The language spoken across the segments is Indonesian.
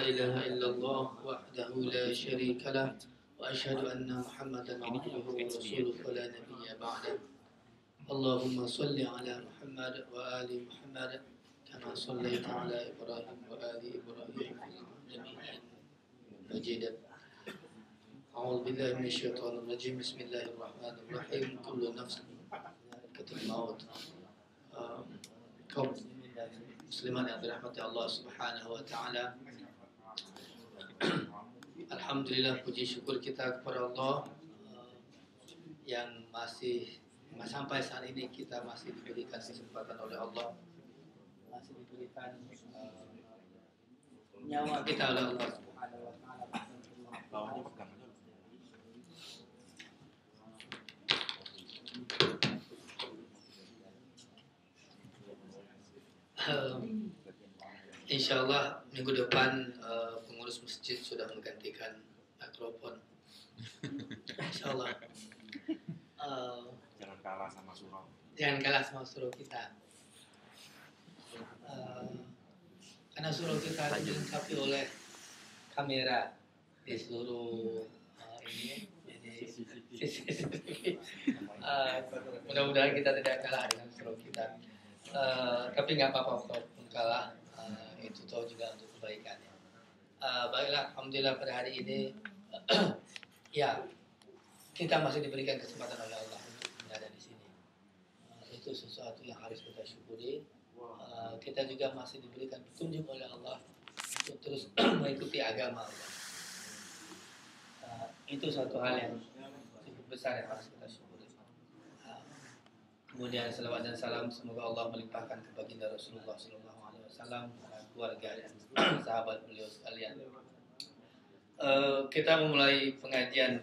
إله إلا الله وحده لا شريك له وأشهد أن محمدا عبده ورسوله فلا نبي بعده. اللهم صل على محمد وآل محمد كما صليت على إبراهيم وآل إبراهيم في العالمين مجيد. أعوذ بالله من الشيطان الرجيم. بسم الله الرحمن الرحيم. كل نفس ذائقة الموت. kaum musliman yang dirahmati Allah Subhanahu wa taala. Alhamdulillah, puji syukur kita kepada Allah yang masih sampai saat ini kita masih diberikan kesempatan oleh Allah, masih diberikan nyawa kita oleh Allah Subhanahu wa taala. Insya Allah minggu depan pengurus masjid sudah menggantikan mikrofon. Insya Allah. Jangan kalah sama surau. Jangan kalah sama surau kita. Karena surau kita dilengkapi oleh kamera di seluruh ini. Jadi mudah-mudahan kita tidak kalah dengan surau kita. Tapi nggak apa-apa walaupun kalah, itu tahu juga untuk kebaikannya. Baiklah, alhamdulillah pada hari ini ya kita masih diberikan kesempatan oleh Allah untuk berada di sini. Itu sesuatu yang harus kita syukuri. Kita juga masih diberikan petunjuk oleh Allah untuk terus mengikuti agama Allah. Itu suatu hal yang cukup besar yang harus kita syukuri. Kemudian salawat dan salam semoga Allah melimpahkan ke baginda Rasulullah SAW, keluarga dan sahabat beliau sekalian. Kita memulai pengajian,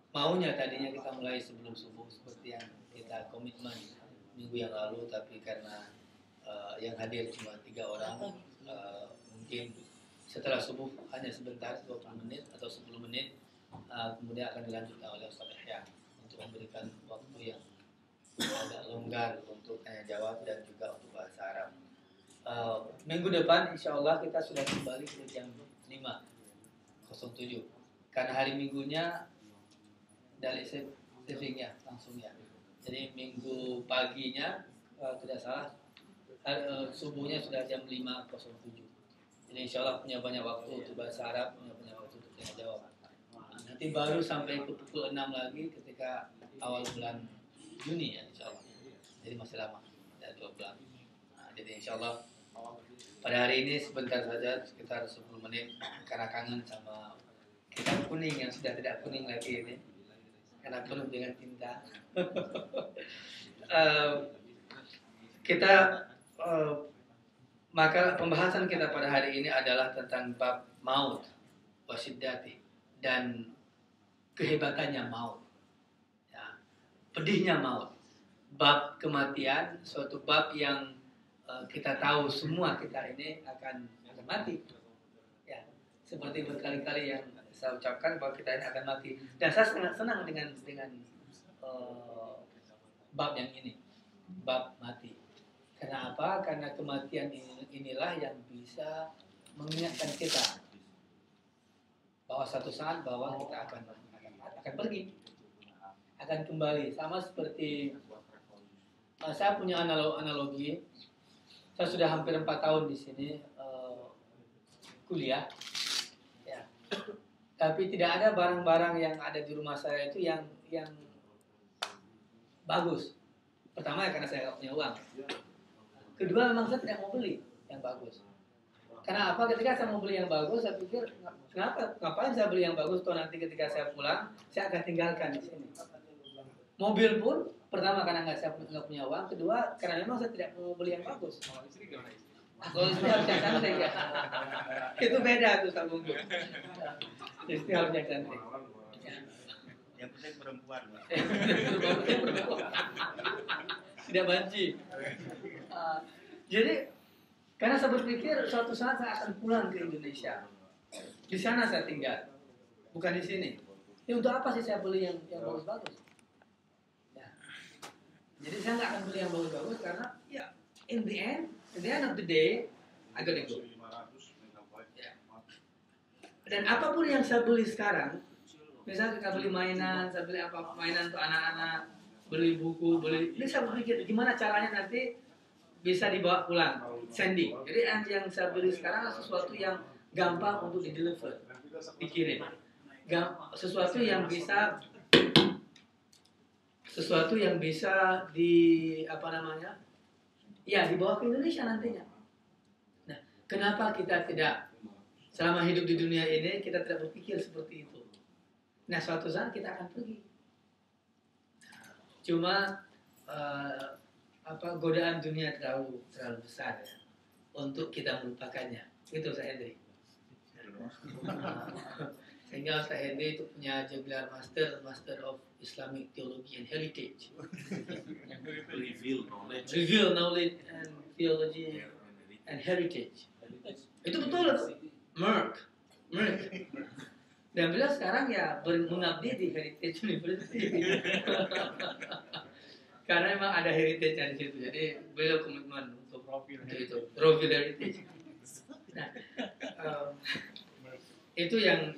maunya tadinya kita mulai sebelum subuh seperti yang kita komitmen minggu yang lalu, tapi karena yang hadir cuma 3 orang, mungkin setelah subuh hanya sebentar, 20 menit atau 10 menit, kemudian akan dilanjutkan oleh Ustaz Yahya untuk memberikan waktu yang agak longgar untuk tanya jawab dan juga untuk bahasa Arab. Minggu depan insya Allah kita sudah kembali ke jam 5.07 karena hari minggunya dari savingnya langsung ya. Jadi minggu paginya tidak salah subuhnya sudah jam 5.07. Jadi insya Allah punya banyak waktu untuk bahasa Arab, punya banyak waktu untuk tanya jawab. Nanti baru sampai ke pukul 6 lagi ketika awal bulan Juni ya insya Allah. Jadi masih lama, ada 2 bulan. Jadi insya Allah pada hari ini sebentar saja, sekitar 10 menit, karena kangen sama kitab kuning yang sudah tidak kuning lagi ini, karena penuh dengan tinta. Maka pembahasan kita pada hari ini adalah tentang bab maut wasiddati dan kehebatannya maut. Pedihnya maut, bab kematian, suatu bab yang kita tahu semua kita ini akan mati. Ya, seperti berkali-kali yang saya ucapkan bahwa kita ini akan mati. Dan saya sangat senang dengan bab yang ini, bab mati. Karena apa? Karena kematian inilah yang bisa mengingatkan kita bahwa satu saat bahwa kita akan pergi. Akan kembali, sama seperti saya punya analogi. Saya sudah hampir 4 tahun di sini kuliah, ya. Tapi tidak ada barang-barang yang ada di rumah saya itu yang bagus. Pertama ya karena saya nggak punya uang. Kedua memang saya tidak mau beli yang bagus. Karena apa? Ketika saya mau beli yang bagus, saya pikir ngapain saya beli yang bagus? Toh nanti ketika saya pulang, saya akan tinggalkan di sini. Mobil pun pertama karena saya nggak punya uang, kedua karena memang saya tidak mau beli yang bagus. Kalau istri harus yang cantik ya. Itu beda tuh sama gue. Istri harus yang cantik. Yang penting perempuan. Tidak banci. Jadi karena saya berpikir suatu saat saya akan pulang ke Indonesia. Di sana saya tinggal, bukan di sini. Ya untuk apa sih saya beli yang bagus-bagus? Jadi saya nggak akan beli yang bagus-bagus karena in the end of the day, I gotta go. Ya. Dan apapun yang saya beli sekarang, misalnya kita beli mainan, saya beli apa mainan untuk anak-anak, beli buku, ini saya berpikir gimana caranya nanti bisa dibawa pulang, sending. Jadi yang saya beli sekarang adalah sesuatu yang gampang untuk di-deliver, dikirim. Sesuatu yang bisa di apa namanya? Ya, dibawa ke Indonesia nantinya. Nah, kenapa kita tidak selama hidup di dunia ini kita tidak berpikir seperti itu? Nah, suatu saat kita akan pergi. Cuma godaan dunia terlalu besar ya untuk kita melupakannya. Itu saya Hendri. Sehingga Ustaz Hendri itu punya gelar Master of Islamic Theology and Heritage. Reveal knowledge and theology and heritage. Itu betul itu. Merck. Dan beliau sekarang ya mengabdi di Heritage University. Karena memang ada heritage-nya di situ. Jadi beliau komitmen untuk itu. Reveal Heritage. Nah, itu yang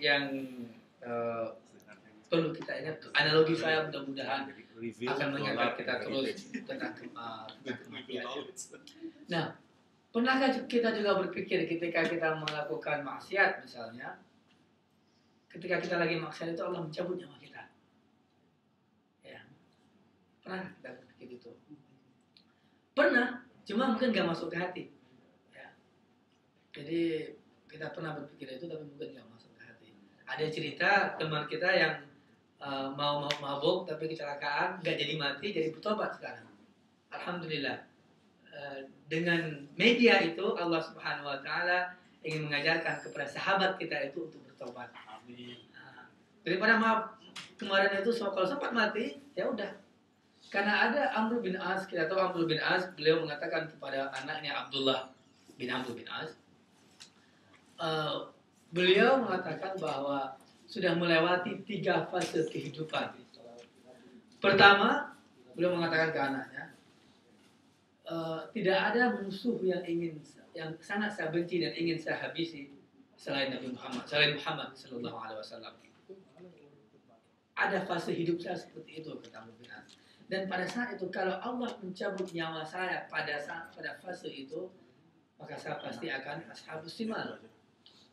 perlu kita ingat. Analogi saya mudah-mudahan akan mengingatkan kita terus tentang kematian. Nah, pernahkah kita juga berpikir ketika kita melakukan maksiat misalnya, ketika kita lagi maksiat itu Allah mencabut nyawa kita? Ya, pernah kita berpikir itu? Pernah, cuma mungkin nggak masuk ke hati. Ya. Jadi kita pernah berpikir itu, tapi mungkin nggak masuk ke hati. Ada cerita teman kita yang mau mabuk tapi kecelakaan, nggak jadi mati, jadi bertobat sekarang. Alhamdulillah. Dengan media itu Allah Subhanahu Wa Taala ingin mengajarkan kepada sahabat kita itu untuk bertobat. Amin. Daripada kemarin itu kalau sempat mati, ya udah. Karena ada Amr bin As, kita tahu Amr bin As, beliau mengatakan kepada anaknya Abdullah bin Amr bin As, beliau mengatakan bahwa sudah melewati 3 fase kehidupan. Pertama, beliau mengatakan ke anaknya, tidak ada musuh yang sangat saya benci dan ingin saya habisi selain Muhammad Sallallahu Alaihi Wasallam. Ada fase hidup saya seperti itu, kata Abu bin As. Dan pada saat itu kalau Allah mencabut nyawa saya pada fase itu, maka saya pasti akan ashabus simal.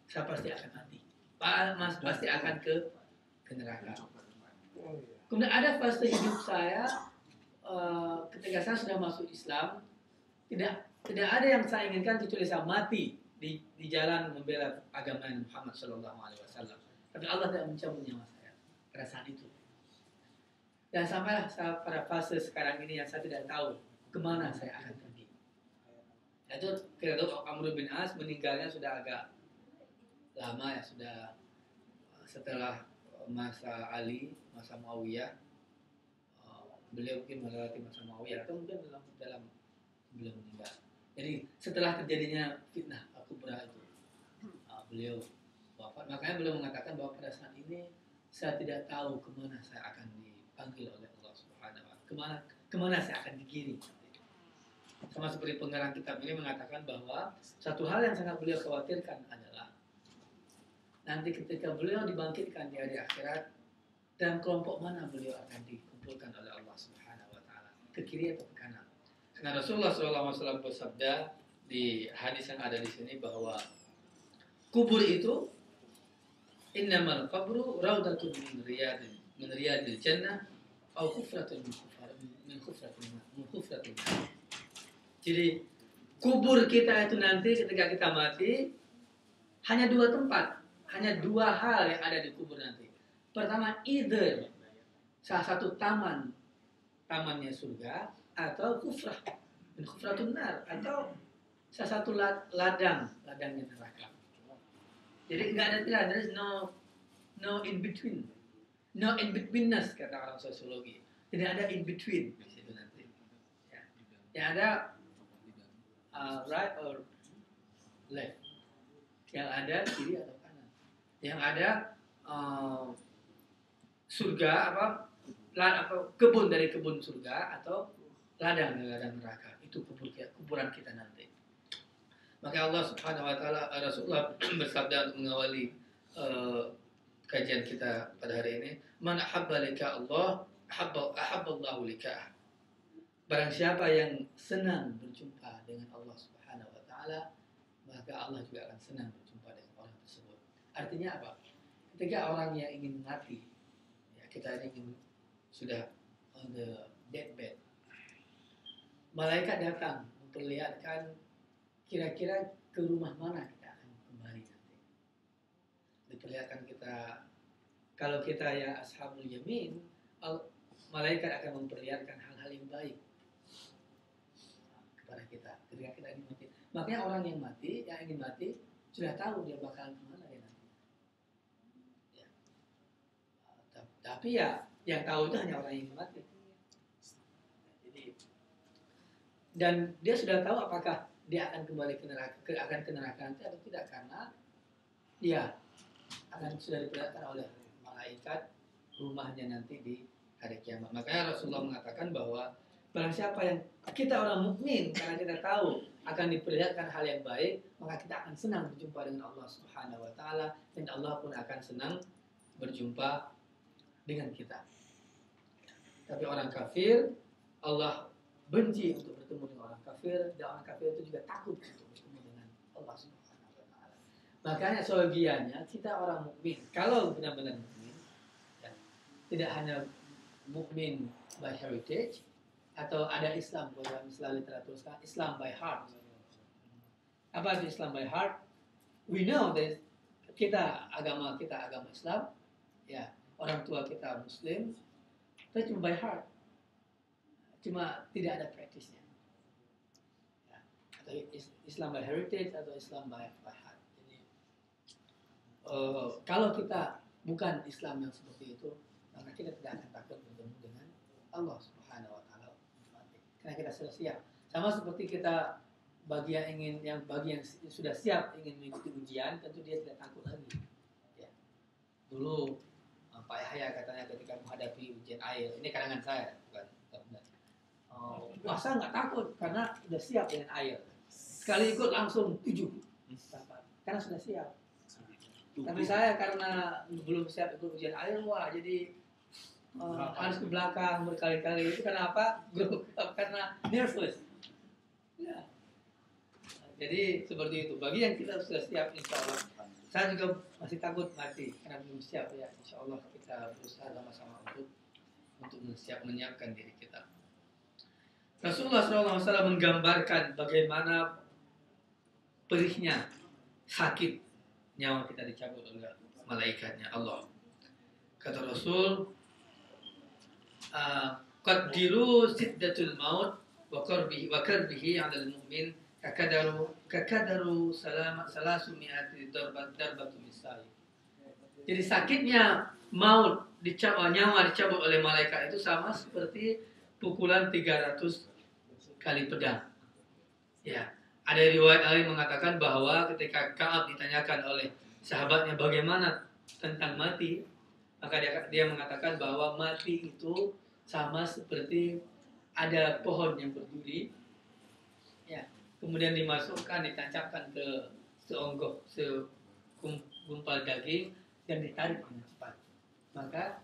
Saya pasti akan mati. Pasti akan ke neraka. Kemudian ada fase hidup saya ketika saya sudah masuk Islam, tidak ada yang saya inginkan kecuali saya mati di jalan membela agama Muhammad Sallallahu Alaihi Wasallam. Tapi Allah tidak mencabut nyawa saya pada saat itu. Dan sampailah saya pada fase sekarang ini yang saya tidak tahu kemana saya akan pergi. Itu kita tahu Amr bin As meninggalnya sudah agak lama ya, sudah setelah masa Ali, masa Muawiyah. Beliau mungkin melewati masa Muawiyah atau mungkin dalam belum meninggal. Jadi setelah terjadinya fitnah Al-Kubra itu, beliau wafat. Makanya beliau mengatakan bahwa pada saat ini saya tidak tahu kemana saya akan dipanggil oleh Allah Subhanahu Wa Taala. Kemana saya akan digiring. Sama seperti pengarang kitab ini mengatakan bahwa satu hal yang sangat beliau khawatirkan adalah nanti ketika beliau dibangkitkan di hari akhirat, dan kelompok mana beliau akan dikumpulkan oleh Allah Subhanahu Wa Taala, ke kiri atau ke kanan. Karena Rasulullah SAW bersabda di hadis yang ada di sini bahwa kubur itu innamal qabru raudatun min riyadil jannah atau khufratun min khufratil. Jadi kubur kita itu nanti ketika kita mati hanya 2 tempat, hanya 2 hal yang ada di kubur nanti. Pertama, either salah satu tamannya surga, atau kufrah, khufratun nar, atau salah satu ladangnya neraka. Jadi enggak ada pilihan, there is no in between, no in betweenness kata orang sosiologi. Tidak ada in between di situ nanti. Ya. Yang ada right or left, yang ada kiri atau kanan, yang ada surga kebun dari kebun surga atau ladang neraka. Itu kuburan kita nanti. Maka Allah Subhanahu Wa Taala, Rasulullah bersabda untuk mengawali eh, kajian kita pada hari ini. Man ahabba lika Allah, ahabballahu lika'ah. Barang siapa yang senang berjumpa dengan Allah Subhanahu wa taala, maka Allah juga akan senang berjumpa dengan orang tersebut. Artinya apa? Ketika orang yang ingin mati, ya, kita ingin sudah on the deathbed, malaikat datang memperlihatkan kira-kira ke rumah mana kita akan kembali nanti. Diperlihatkan kita, kalau kita ya ashabul yamin, malaikat akan memperlihatkan hal-hal yang baik kepada kita ketika kita ingin mati. Makanya orang yang mati, yang ingin mati, sudah tahu dia bakalan kemana ya nanti. Ya. Tapi ya yang tahu itu hanya orang yang ingin mati. Jadi, dan dia sudah tahu apakah dia akan kembali ke neraka nanti atau tidak, karena dia akan sudah diperlihatkan oleh malaikat rumahnya nanti di hari kiamat. Makanya Rasulullah mengatakan bahwa barang siapa yang kita orang mukmin, karena kita tahu akan diperlihatkan hal yang baik, maka kita akan senang berjumpa dengan Allah Subhanahu wa taala, dan Allah pun akan senang berjumpa dengan kita. Tapi orang kafir, Allah benci untuk bertemu dengan orang kafir, dan orang kafir itu juga takut untuk bertemu dengan Allah Subhanahu wa taala. Makanya sebagiannya kita orang mukmin, kalau benar-benar mukmin, ya, tidak hanya mukmin by heritage, atau ada Islam, dalam istilah literatur sekarang, Islam by heart. Apa itu Islam by heart? We know that agama kita agama Islam, ya, orang tua kita Muslim, tapi cuma by heart, cuma tidak ada praktisnya. Ya, atau Islam by heritage atau Islam by heart. Jadi kalau kita bukan Islam yang seperti itu, maka kita tidak akan takut bertemu dengan Allah Subhanahu wa taala, karena kita sudah siap. Sama seperti kita bagi yang sudah siap ingin mengikuti ujian, tentu dia tidak takut lagi. Ya. Dulu Pak Yahya katanya ketika menghadapi ujian air, ini karangan saya, bukan benar. Masa nggak takut karena sudah siap dengan air. Sekali ikut langsung 7, karena sudah siap. Tapi saya karena belum siap ikut ujian air, jadi harus ke belakang berkali-kali. Itu kenapa? Karena nervous. Ya. Jadi seperti itu. Bagi yang kita sudah siap, insya Allah. Saya juga masih takut mati karena belum siap, ya. Insya Allah kita berusaha sama-sama untuk menyiapkan diri kita. Rasulullah SAW menggambarkan bagaimana perihnya sakit nyawa kita dicabut oleh malaikatnya Allah. Kata Rasul, qaddiru siddatul maut wa karbihi 'alal mu'min kakadaru salasumi'ati darbatu misal. Jadi sakitnya maut nyawa dicabut oleh malaikat itu sama seperti pukulan 300 kali pedang. Ya, ada riwayat lain mengatakan bahwa ketika Ka'ab ditanyakan oleh sahabatnya bagaimana tentang mati, maka dia mengatakan bahwa mati itu sama seperti ada pohon yang berduri, ya, kemudian dimasukkan, ditancapkan ke segumpal daging dan ditarik dengan cepat, maka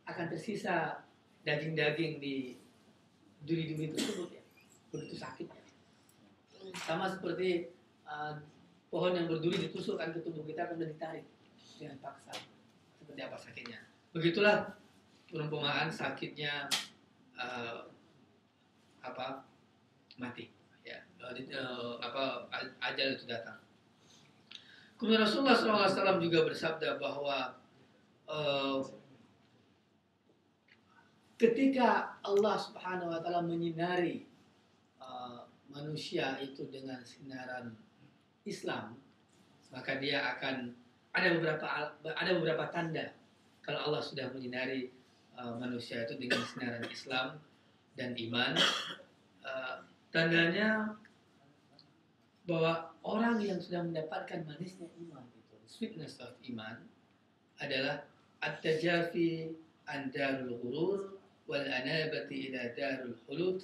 akan tersisa daging-daging di duri-duri tersebut, ya, begitu sakitnya. Sama seperti pohon yang berduri ditusukkan ke tubuh kita, kemudian ditarik dengan paksa. Seperti apa sakitnya? Begitulah perumpamaan sakitnya mati, ya, ajal itu datang. Kemudian Rasulullah SAW juga bersabda bahwa ketika Allah Subhanahu wa taala menyinari manusia itu dengan sinaran Islam, maka dia akan ada beberapa tanda kalau Allah sudah menyinari manusia itu dengan sinaran Islam dan iman. Tandanya bahwa orang yang sudah mendapatkan manisnya iman itu, sweetness of iman, adalah at-tajafi an darul ghurur wal anabati ila darul khulud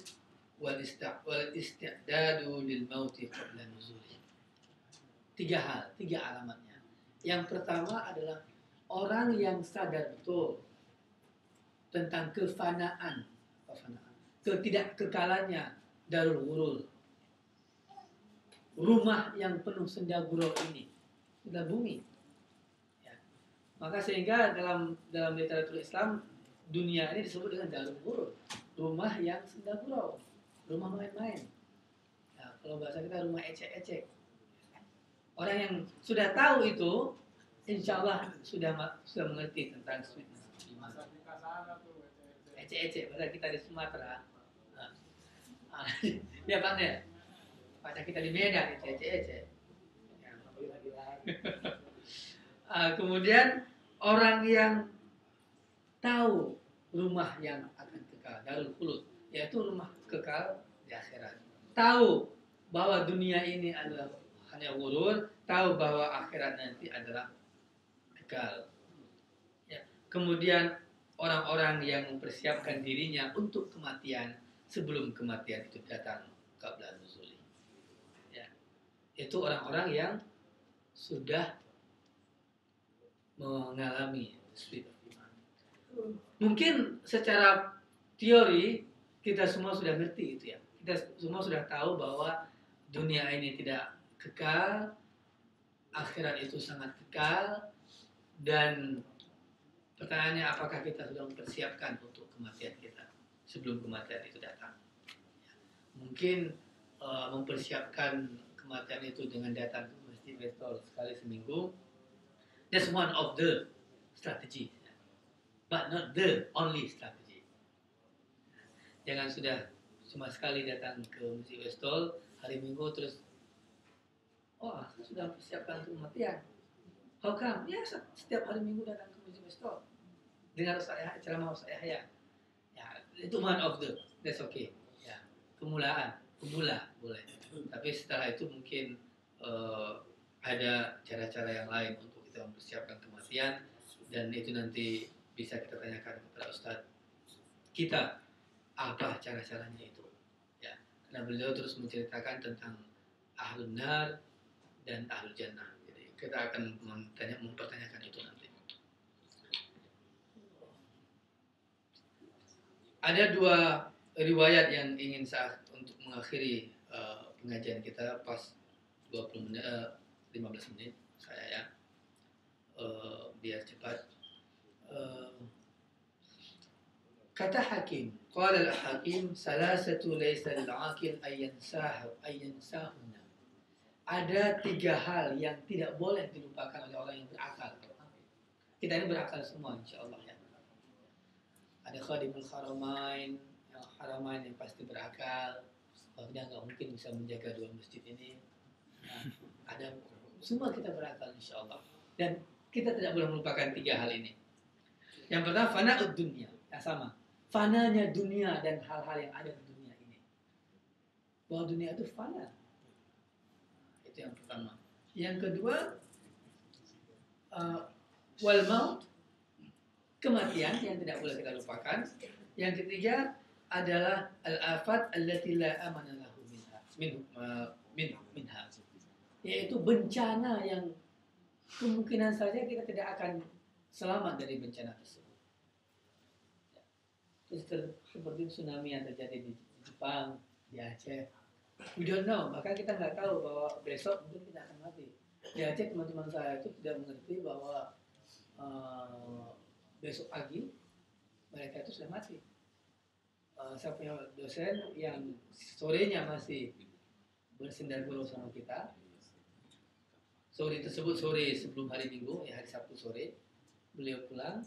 wal isti'dadu lil mauti qabla nuzuli. 3 hal, 3 alamatnya. Yang pertama adalah orang yang sadar betul tentang kefanaan, ketidakkekalannya darul ghurur. Rumah yang penuh senda gurau ini adalah bumi. Ya. Maka sehingga dalam literatur Islam dunia ini disebut dengan darul ghurur, rumah yang senda gurau, rumah main-main. Nah, kalau bahasa kita rumah ecek-ecek. Orang yang sudah tahu itu, insya Allah sudah mengerti tentang sweetness iman. Ecek-ecek, bahasa kita di Sumatera. Ya Pak ya, bahasa kita di Medan ecek-ecek. Kemudian orang yang tahu rumah yang akan kekal, darul khulud, yaitu rumah kekal di akhirat. Tahu bahwa dunia ini adalah hanya ghurur, tahu bahwa akhirat nanti adalah kekal. Ya. Kemudian orang-orang yang mempersiapkan dirinya untuk kematian sebelum kematian itu datang qabla nuzuli. Ya. Itu orang-orang yang sudah mengalami spirit of iman. Mungkin secara teori kita semua sudah ngerti itu ya. Kita semua sudah tahu bahwa dunia ini tidak kekal, akhirat itu sangat kekal, dan pertanyaannya apakah kita sudah mempersiapkan untuk kematian kita sebelum kematian itu datang. Mungkin mempersiapkan kematian itu dengan datang ke masjid Bestol sekali seminggu. That's one of the strategy, but not the only strategy. Jangan sudah cuma sekali datang ke masjid Bestol hari Minggu terus saya sudah persiapkan untuk kematian. How come? Ya, setiap hari Minggu datang ke masjid Bestol dengar ceramah Ustaz Yahya. Ya, itu one of the, that's okay. Ya, pemula boleh. Tapi setelah itu mungkin ada cara-cara yang lain untuk kita mempersiapkan kematian, dan itu nanti bisa kita tanyakan kepada Ustaz kita apa cara-caranya itu. Ya, karena beliau terus menceritakan tentang ahlun nar dan ahlul jannah. Jadi kita akan mempertanyakan itu nanti. Ada dua riwayat yang ingin saya untuk mengakhiri pengajian kita pas 20 menit, 15 menit saya ya, biar cepat. Kata Hakim, qala al-Hakim salasatu laysa lil-aqil ayyansahunna. Ada 3 hal yang tidak boleh dilupakan oleh orang yang berakal. Kita ini berakal semua insyaallah ya. Ada khadimul haramain, yang pasti berakal. Kalau dia nggak mungkin bisa menjaga 2 masjid ini. Nah, ada semua kita berakal insyaallah. Dan kita tidak boleh melupakan 3 hal ini. Yang pertama fana'ud dunya, ya sama. Fananya dunia dan hal-hal yang ada di dunia ini. Bahwa dunia itu fana. Itu yang pertama. Yang kedua, wal maut, kematian yang tidak boleh kita lupakan. Yang ketiga adalah al-afat allati la amana lahu minha, yaitu bencana yang kemungkinan saja kita tidak akan selamat dari bencana tersebut. Seperti tsunami yang terjadi di Jepang, di Aceh. We don't know, maka kita nggak tahu bahwa besok mungkin kita akan mati. Di Aceh teman-teman saya itu tidak mengerti bahwa besok pagi mereka itu sudah mati. Saya punya dosen yang sorenya masih bersendar gurau sama kita. Sore tersebut sore sebelum hari Minggu, ya hari Sabtu sore, beliau pulang.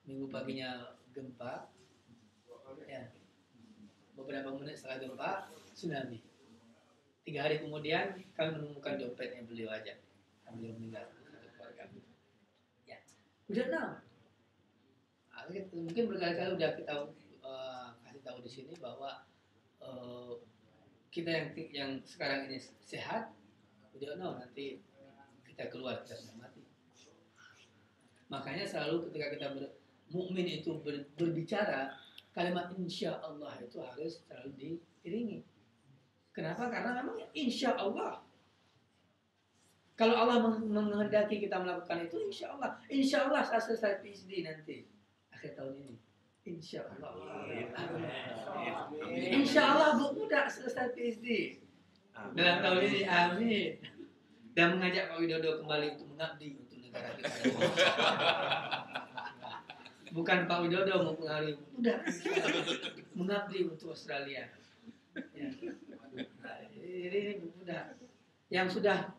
Minggu paginya gempa. Ya. Beberapa menit setelah gempa, tsunami. 3 hari kemudian kami menemukan dompetnya beliau aja. Beliau meninggal. Ya. Udah tahu. Mungkin berkali-kali udah kita kasih tahu di sini bahwa kita yang sekarang ini sehat, udah tahu nanti kita keluar kita sudah mati. Makanya selalu ketika kita mukmin itu berbicara, kalimat insya Allah itu harus selalu diiringi. Kenapa? Karena memang insya Allah. Kalau Allah menghendaki kita melakukan itu, insya Allah saya selesai PhD nanti akhir tahun ini. Insya Allah. Insya Allah Bu Muda selesai PhD dalam tahun ini. Amin. Dan mengajak Pak Widodo kembali untuk mengabdi untuk negara kita. Bukan Pak Widodo mempengaruhi Muda, mengabdi untuk Australia. Ya. Ini Muda yang sudah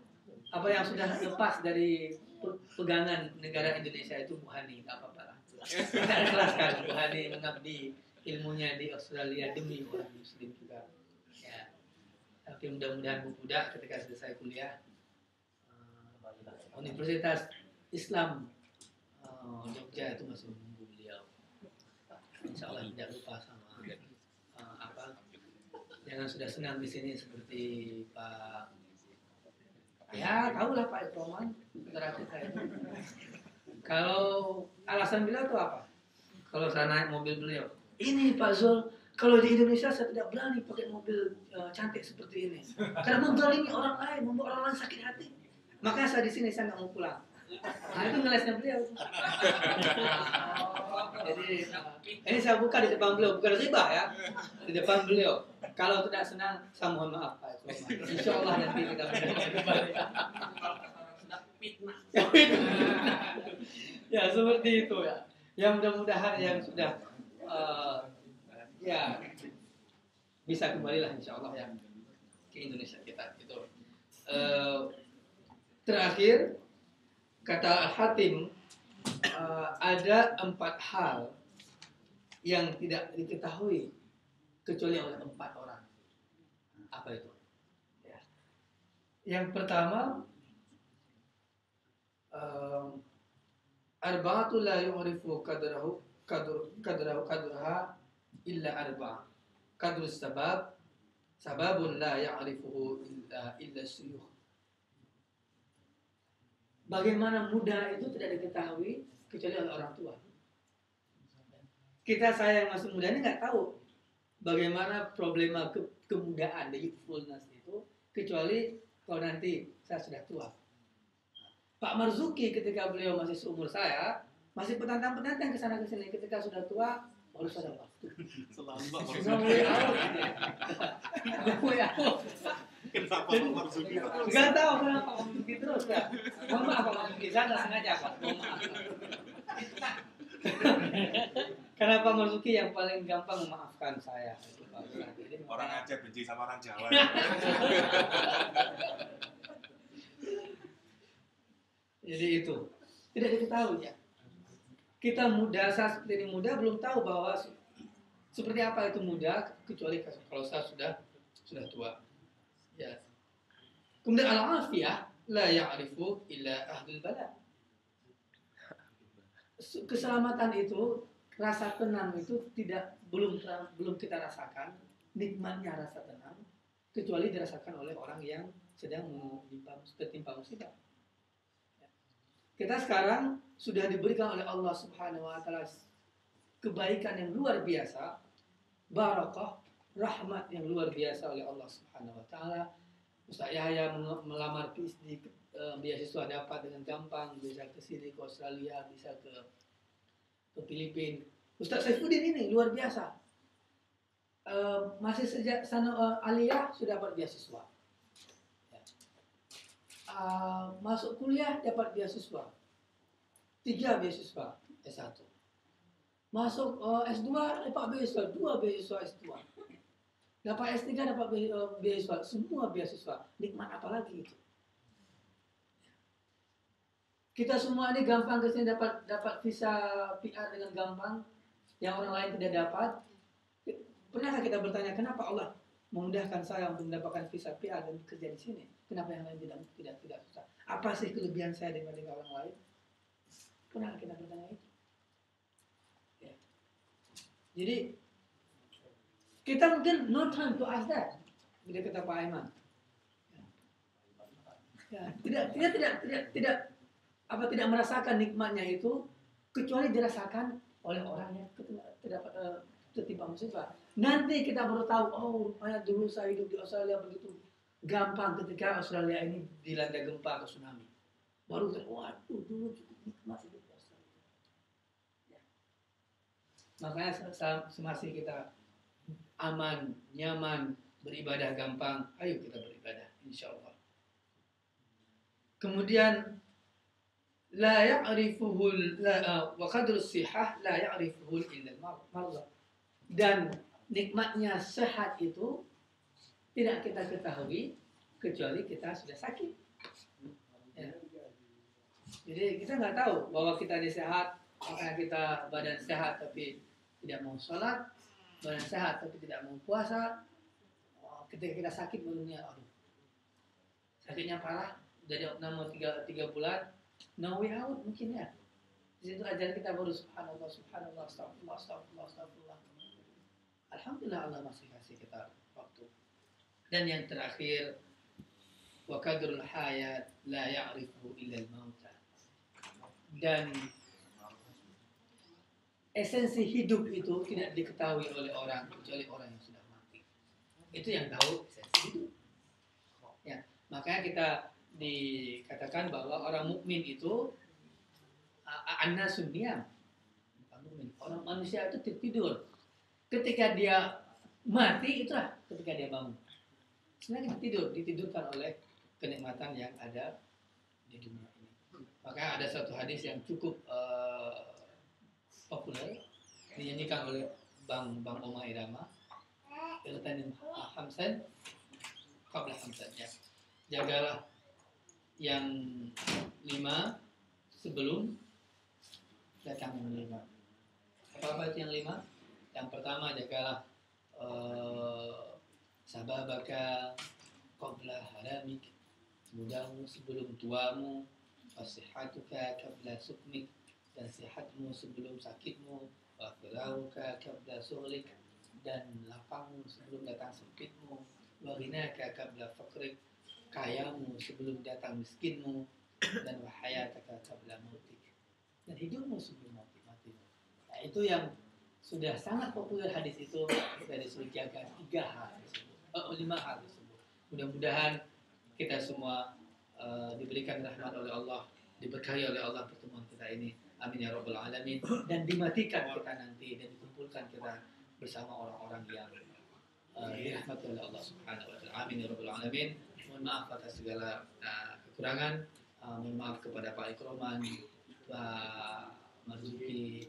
lepas dari pegangan negara Indonesia itu Bu Hani, nggak apa-apa lah. Kita ikhlaskan Bu Hani mengabdi ilmunya di Australia demi orang Muslim juga. Ya. Tapi mudah-mudahan Bu Muda ketika selesai kuliah Universitas Islam Jogja itu masih menunggu beliau. Insya Allah tidak lupa sama jangan sudah senang di sini seperti Pak. Ya, tahulah Pak Ikroman, terakhir saya. Kalau alasan beliau itu apa? Kalau saya naik mobil beliau, ini Pak Zul, kalau di Indonesia saya tidak berani pakai mobil cantik seperti ini, karena menzalimi orang lain, membuat orang lain sakit hati. Makanya saya di sini saya nggak mau pulang. Nah itu ngelesnya beliau. Jadi ini saya buka di depan beliau, bukan riba ya, di depan beliau. Kalau tidak senang, saya mohon maaf Pak. Insya Allah nanti kita kembali. Ya seperti itu ya. Ya mudah-mudahan yang sudah ya bisa kembalilah insya Allah ya ke Indonesia kita itu. Terakhir kata Al-Hatim ada 4 hal yang tidak diketahui kecuali oleh 4 orang. Apa itu? Ya. Yang pertama, arba'atu la yu'rifu qadraha illa arba'. Qadrus sababun la ya'rifuhu illa syuyukh. Bagaimana muda itu tidak diketahui kecuali oleh orang tua. Saya yang masih muda ini nggak tahu bagaimana problema kemudaan, the youthfulness itu, kecuali kalau nanti saya sudah tua. Pak Marzuki ketika beliau masih seumur saya, masih petantang-petantang ke sana ke sini. Ketika sudah tua, baru ada waktu. Selalu Pak Kenapa Pak Marzuki? Nggak tahu kenapa Pak Marzuki terus ya. Mohon maaf Pak Marzuki, saya nggak sengaja Pak. Karena Pak Marzuki yang paling gampang memaafkan saya. Orang Aceh benci sama orang Jawa. Jadi itu tidak diketahui ya. Kita muda, saya seperti ini muda belum tahu bahwa seperti apa itu muda kecuali kalau saya sudah tua. Ya. Kemudian al-afiyah la ya'rifu illa ahlul bala. Keselamatan itu, rasa tenang itu belum kita rasakan, nikmatnya rasa tenang kecuali dirasakan oleh orang yang sedang tertimpa musibah. Kita sekarang sudah diberikan oleh Allah Subhanahu wa taala kebaikan yang luar biasa, barakah, rahmat yang luar biasa oleh Allah Subhanahu wa taala. Ustaz Yahya melamar PhD beasiswa dapat dengan gampang, bisa ke sini ke Australia, bisa ke Filipina. Ustaz Saifuddin ini luar biasa. Masih sejak sana aliyah sudah dapat beasiswa. Masuk kuliah dapat beasiswa 3 beasiswa S1, masuk S2 dapat beasiswa 2 beasiswa S2, dapat S3 dapat beasiswa, semua beasiswa. Nikmat apa lagi itu? Kita semua ini gampang kesini dapat visa PR dengan gampang yang orang lain tidak dapat. Pernahkah kita bertanya kenapa Allah memudahkan saya untuk mendapatkan visa PR dan kerja di sini? Kenapa yang lain tidak susah? Apa sih kelebihan saya dibanding orang lain? Pernah kita bertanya itu? Ya. Jadi kita mungkin no time to ask that. Bila kata Pak Aiman. Ya. Tidak merasakan nikmatnya itu kecuali dirasakan oleh orang yang tertimpa musibah. Nanti kita baru tahu, oh rupanya dulu saya hidup di Australia begitu gampang ketika Australia ini dilanda gempa atau tsunami. Baru waduh dulu cukup nikmat hidup di Australia. Ya. Makanya semasa kita aman, nyaman, beribadah gampang, ayo kita beribadah, insya Allah. Kemudian la ya'rifuhu wa qadru sihah la ya'rifuhu illa al-marza. Dan nikmatnya sehat itu tidak kita ketahui kecuali kita sudah sakit. Ya. Jadi kita nggak tahu bahwa kita ini sehat, makanya kita badan sehat tapi tidak mau sholat, badan sehat tapi tidak mau puasa. Ketika kita sakit barunya, aduh, sakitnya parah, jadi nomor 3 bulan, no way out mungkin ya. Di situ ajar kita baru subhanallah, subhanallah, astagfirullah, astagfirullah, astagfirullah. Alhamdulillah Allah masih kasih kita waktu. Dan yang terakhir, wa qadrul hayat la ya'rifu illa al-mauta. Dan esensi hidup itu tidak diketahui oleh orang kecuali orang yang sudah mati. Itu yang tahu esensi hidup. Ya, makanya kita dikatakan bahwa orang mukmin itu an-nasun niyam. Orang manusia itu tidur. Ketika dia mati itulah ketika dia bangun. Sebenarnya kita ditidurkan oleh kenikmatan yang ada di dunia ini. Maka ada satu hadis yang cukup populer dinyanyikan oleh Bang Omar Irama. Irtanim hamsan qabla hamsan, ya. Jagalah yang 5 sebelum datang yang 5. Apa itu yang 5? Yang pertama jagalah sababaka qabla haramik, mudamu sebelum tuamu, wasihatuka qabla sukmik, dan sehatmu sebelum sakitmu, wa firauka qabla sughlik, dan lapangmu sebelum datang sempitmu, wa ghinaka qabla faqrik, kayamu sebelum datang miskinmu, dan wa hayataka qabla mautik, dan hidupmu sebelum matimu. Nah, itu yang sudah sangat populer hadis itu, dari sudut jaga 3 hal tersebut, 5 hal tersebut. Mudah-mudahan kita semua diberikan rahmat oleh Allah, diberkahi oleh Allah pertemuan kita ini. Amin ya rabbal alamin. Dan dimatikan kita nanti dan dikumpulkan kita bersama orang-orang yang dirahmati oleh Allah Subhanahu wa taala. Amin ya rabbal alamin. Mohon maaf atas segala kekurangan. Mohon maaf kepada Pak Ikroman, Pak Marzuki,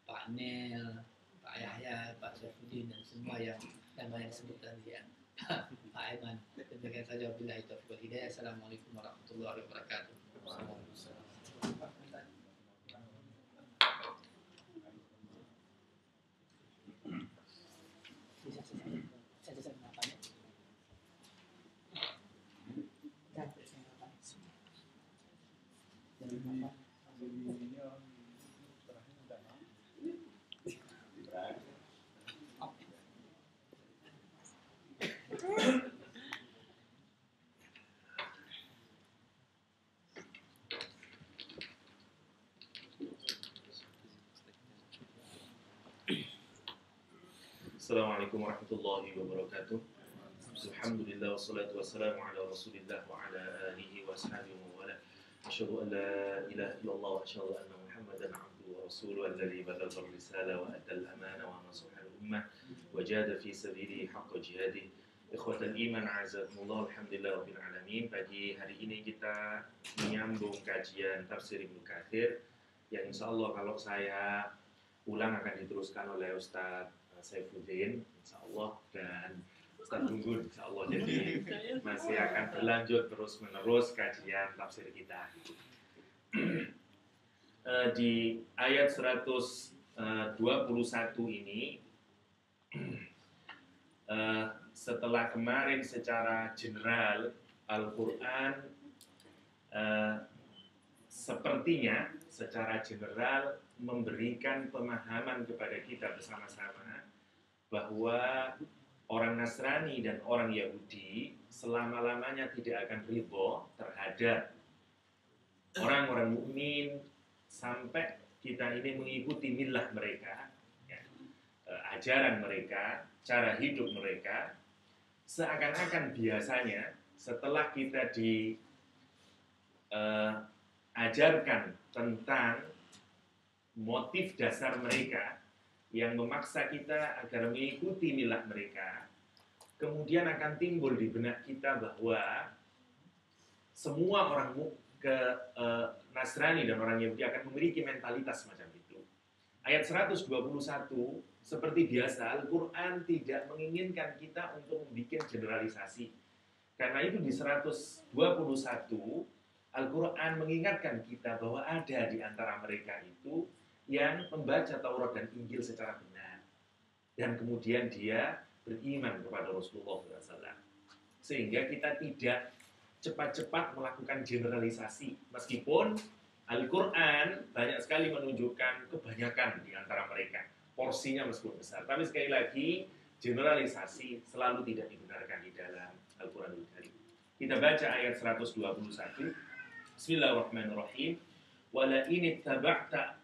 Pak Nel, Pak Yahya, Pak Syafuddin, dan semua yang namanya disebut tadi, ya. Pak Aiman. Demikian saja, wabillahi taufiq wal hidayah. Assalamualaikum warahmatullahi wabarakatuh. Assalamualaikum warahmatullahi wabarakatuh. Alhamdulillah wassalatu wassalamu ala Rasulillah wa ala alihi wa ashabihi wa wala. Asyhadu an la ilaha illallah wa asyhadu anna Muhammadan abduhu wa rasuluhu alladzi balagha ar-risalah wa adda al-amana wa nasaha al-ummah wa jahada fi sabilihi haqqa jihadih. Ikhwatal iman azakumullah, alhamdulillah rabbil alamin. Pagi hari ini kita menyambung kajian tafsir Ibnu Katsir yang insyaallah kalau saya ulang akan diteruskan oleh Ustaz Saifuddin insyaallah dan Ustaz Gungun insyaallah. Jadi masih akan berlanjut terus menerus kajian tafsir kita. Di ayat 121 ini setelah kemarin secara general Al-Quran sepertinya secara general memberikan pemahaman kepada kita bersama-sama bahwa orang Nasrani dan orang Yahudi selama-lamanya tidak akan ridho terhadap orang-orang mukmin sampai kita ini mengikuti millah mereka, ya, ajaran mereka, cara hidup mereka. Seakan-akan biasanya setelah kita diajarkan tentang motif dasar mereka yang memaksa kita agar mengikuti milah mereka, kemudian akan timbul di benak kita bahwa semua orang Nasrani dan orang Yahudi akan memiliki mentalitas semacam itu. Ayat 121, seperti biasa, Al-Quran tidak menginginkan kita untuk membuat generalisasi. Karena itu di 121, Al-Quran mengingatkan kita bahwa ada di antara mereka itu yang membaca Taurat dan Injil secara benar. Dan kemudian dia beriman kepada Rasulullah SAW. Sehingga kita tidak cepat-cepat melakukan generalisasi. Meskipun Al-Quran banyak sekali menunjukkan kebanyakan di antara mereka. Porsinya meskipun besar. Tapi sekali lagi, generalisasi selalu tidak dibenarkan di dalam Al-Quranul Karim. Kita baca ayat 121. Bismillahirrahmanirrahim. Wala in ittaba'ta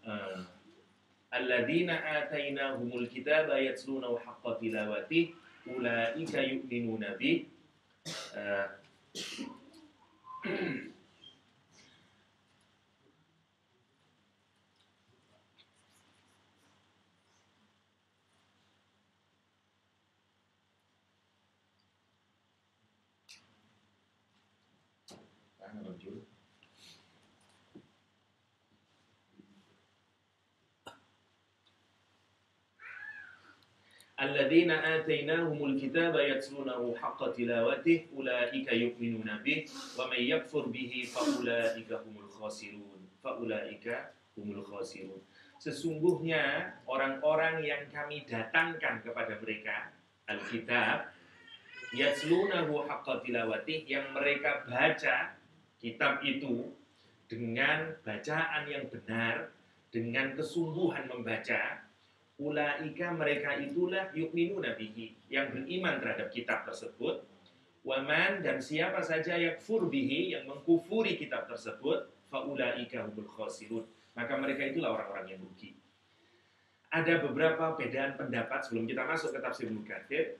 alladzina atainahumul kitaba yatluna haqqa tilawatih ulaika yu'minuna bih. Alladzina atainahumul kitaba yatlunahu haqqa tilawatih ulaika yu'minuna bih wa may yakfur bihi faulaika humul khasirun. Sesungguhnya orang-orang yang kami datangkan kepada mereka Alkitab yatlunahu haqqa tilawatih, yang mereka baca kitab itu dengan bacaan yang benar, dengan kesungguhan membaca. Ulaika, mereka itulah yu'minuna bihi, yang beriman terhadap kitab tersebut. Waman, dan siapa saja yakfur bihi, yang mengkufuri kitab tersebut, faulaika humul khasirun, maka mereka itulah orang-orang yang rugi. Ada beberapa perbedaan pendapat sebelum kita masuk ke tafsir Ibnu Katsir.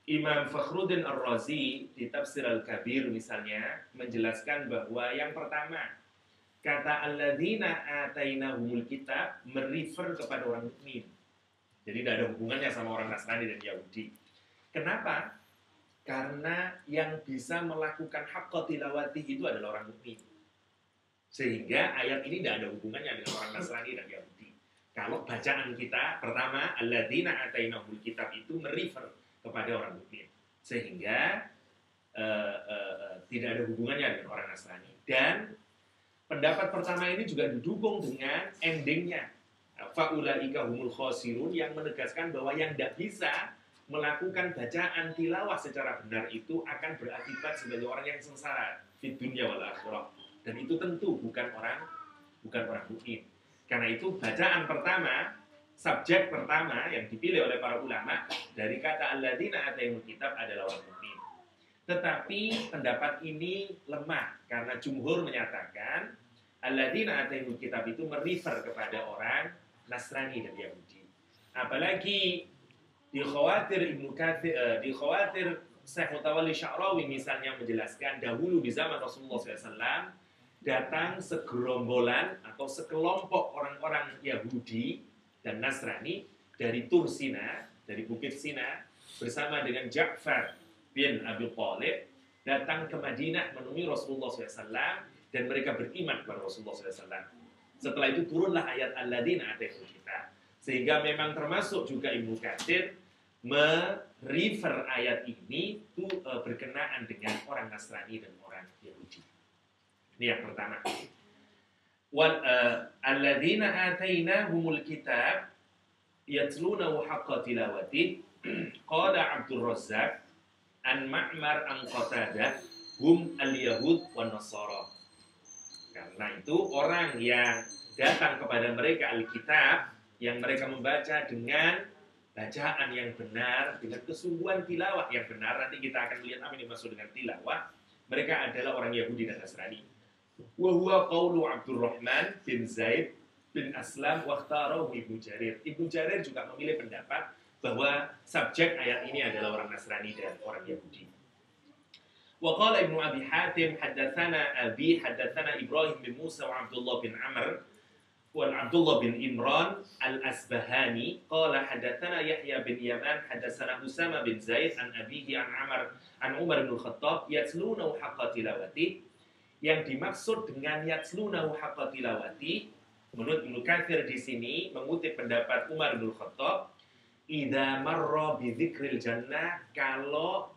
Imam Fakhruddin Ar-Razi di Tafsir Al-Kabir misalnya menjelaskan bahwa yang pertama, kata alladzina atainahumul kitab merefer kepada orang mukmin. Jadi tidak ada hubungannya sama orang Nasrani dan Yahudi. Kenapa? Karena yang bisa melakukan haqqa tilawati itu adalah orang mukmin. Sehingga ayat ini tidak ada hubungannya dengan orang Nasrani dan Yahudi. Kalau bacaan kita pertama alladzina atainahumul kitab itu merefer kepada orang mukmin. Sehingga tidak ada hubungannya dengan orang Nasrani. Dan pendapat pertama ini juga didukung dengan endingnya. Faulaika humul khasirun, yang menegaskan bahwa yang tidak bisa melakukan bacaan tilawah secara benar itu akan berakibat sebagai orang yang sengsara di dunia wal akhirah. Dan itu tentu bukan orang mukmin. Karena itu bacaan pertama, subjek pertama yang dipilih oleh para ulama dari kata alladzina atainahumul kitab adalah orang mukmin. Tetapi pendapat ini lemah karena jumhur menyatakan alladzina atainahumul kitab itu merefer kepada orang Nasrani dan Yahudi. Apalagi dikhawatir Ibnu Katsir, dikhawatir Syekh Mutawalli Sya'rawi misalnya menjelaskan dahulu di zaman Rasulullah SAW datang segerombolan atau sekelompok orang-orang Yahudi dan Nasrani dari Tursina, dari Bukit Sina, bersama dengan Ja'far bin Abi Thalib datang ke Madinah menemui Rasulullah SAW, dan mereka beriman kepada Rasulullah SAW. Setelah itu turunlah ayat alladzina atainahumul kitab. Sehingga memang termasuk juga Ibnu Katsir merefer ayat ini itu berkenaan dengan orang Nasrani dan orang Yahudi. Ini yang pertama. Alladzina atainahumul kitab yatlunahu haqqa tilawatih. Qala Abdul Razzaq an Ma'mar an Qatadah hum al-yahud wan nasara. Karena itu orang yang datang kepada mereka Alkitab, yang mereka membaca dengan bacaan yang benar, dengan kesungguhan tilawah yang benar. Nanti kita akan melihat apa yang dimaksud dengan tilawah. Mereka adalah orang Yahudi dan Nasrani. Wa huwa qaulu Abdurrahman bin Zaid bin Aslam wa ikhtarahu Ibnu Jarir. Ibnu Jarir juga memilih pendapat bahwa subjek ayat ini adalah orang Nasrani dan orang Yahudi. Wa qala Ibnu Abi Hatim haddatsana Abi haddatsana Ibrahim bin Musa wa Abdullah bin Amr wa Abdullah bin Imran al-Asbahani qala haddatsana Yahya bin Yaman haddatsana Usama bin Zaid an abihi an Umar bin Khattab yatluna haqqa tilawati. Yang dimaksud dengan yatluna haqqa tilawati menurut Ibnu Katsir di sini mengutip pendapat Umar bin Khattab, idza marra bi dzikril jannah, kalau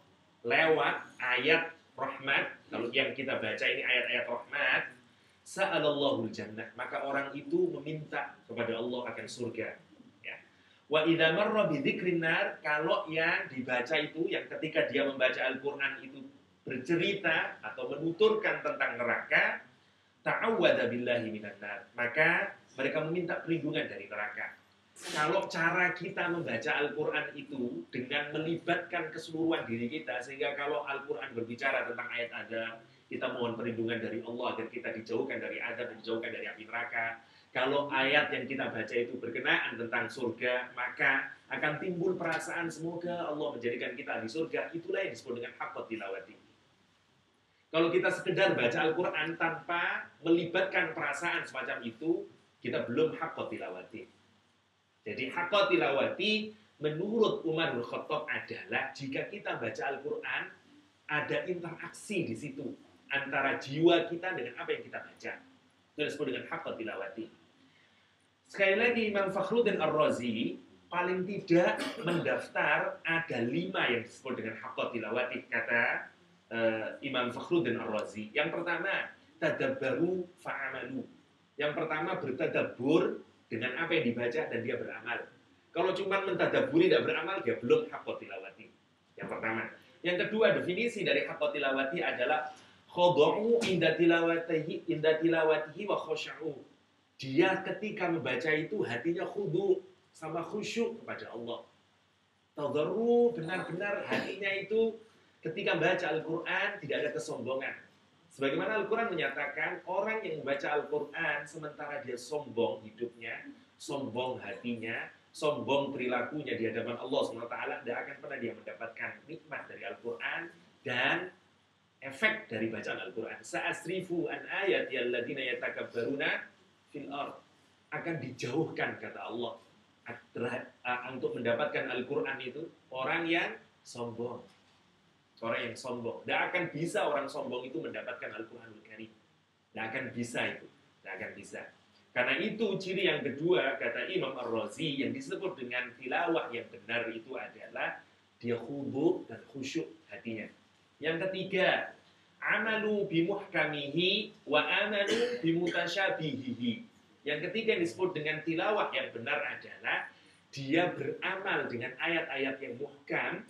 lewat ayat rahmat, kalau yang kita baca ini ayat-ayat rahmat, sa'alallahul jannah, maka orang itu meminta kepada Allah akan surga. Ya. Wa idza marra bi dzikrin nar, kalau yang dibaca itu, yang ketika dia membaca Al-Qur'an itu bercerita atau menuturkan tentang neraka, ta'awwadza billahi minan nar, maka mereka meminta perlindungan dari neraka. Kalau cara kita membaca Al-Quran itu dengan melibatkan keseluruhan diri kita, sehingga kalau Al-Quran berbicara tentang ayat azab, kita mohon perlindungan dari Allah agar kita dijauhkan dari azab dan dijauhkan dari api neraka. Kalau ayat yang kita baca itu berkenaan tentang surga, maka akan timbul perasaan semoga Allah menjadikan kita di surga. Itulah yang disebut dengan haqqat tilawati. Kalau kita sekedar baca Al-Quran tanpa melibatkan perasaan semacam itu, kita belum haqqat tilawati. Jadi haqqat tilawati menurut Umar bin Khattab adalah jika kita baca Al-Quran, ada interaksi di situ antara jiwa kita dengan apa yang kita baca. Itu disebut dengan haqqat tilawati. Sekali lagi Imam Fakhruddin Ar-Razi paling tidak mendaftar ada 5 yang disebut dengan haqqat tilawati, kata Imam Fakhruddin Ar-Razi. Yang pertama, tadabbaru fa'amalu. Yang pertama, bertadabbur dengan apa yang dibaca dan dia beramal. Kalau cuma mentadaburi tidak beramal, dia belum haqqat tilawati. Yang pertama. Yang kedua, definisi dari haqqat tilawati adalah khodu'u inda tilawatihi wa khosya'u. Dia ketika membaca itu hatinya khudu' sama khusyuk kepada Allah. Tadarru, benar-benar hatinya itu ketika membaca Al-Quran tidak ada kesombongan. Sebagaimana Al-Quran menyatakan, orang yang membaca Al-Quran sementara dia sombong hidupnya, sombong hatinya, sombong perilakunya di hadapan Allah SWT, tidak akan pernah dia mendapatkan nikmat dari Al-Quran dan efek dari bacaan Al-Quran. Sa'asrifu an ayati alladhina yatakabbaruna fil ard. Akan dijauhkan, kata Allah, untuk mendapatkan Al-Quran itu orang yang sombong. Orang yang sombong. Tidak akan bisa orang sombong itu mendapatkan Al-Quranul Karim. Tidak akan bisa itu. Tidak akan bisa. Karena itu ciri yang kedua, kata Imam Ar-Razi, yang disebut dengan tilawah yang benar itu adalah dia khudu dan khusyuk hatinya. Yang ketiga, amalu bimuhkamihi wa amalu bimutasyabihihi. Yang ketiga yang disebut dengan tilawah yang benar adalah dia beramal dengan ayat-ayat yang muhkam,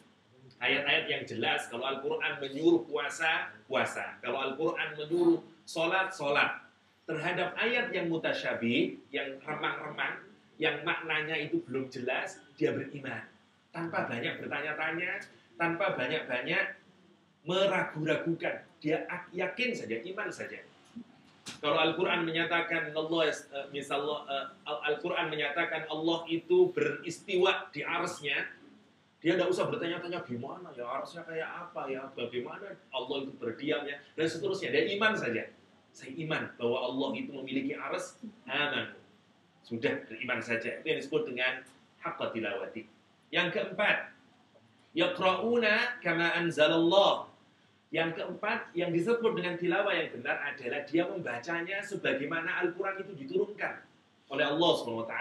ayat-ayat yang jelas. Kalau Al-Quran menyuruh puasa, puasa. Kalau Al-Quran menyuruh sholat, sholat. Terhadap ayat yang mutasyabih, yang remang-remang, yang maknanya itu belum jelas, dia beriman. Tanpa banyak bertanya-tanya, tanpa banyak-banyak meragu-ragukan. Dia yakin saja, iman saja. Kalau Al-Quran menyatakan Al-Quran menyatakan Allah itu beristiwa di arsnya, dia tidak usah bertanya-tanya gimana ya, arsnya kayak apa ya, bagaimana Allah itu berdiam ya, dan seterusnya. Dia iman saja. Saya iman bahwa Allah itu memiliki ars, aman. Sudah beriman saja. Itu yang disebut dengan haqqat tilawati. Yang keempat, yaqra'una kama anzalallah. Yang keempat, yang disebut dengan tilawah yang benar adalah dia membacanya sebagaimana Al-Quran itu diturunkan oleh Allah SWT.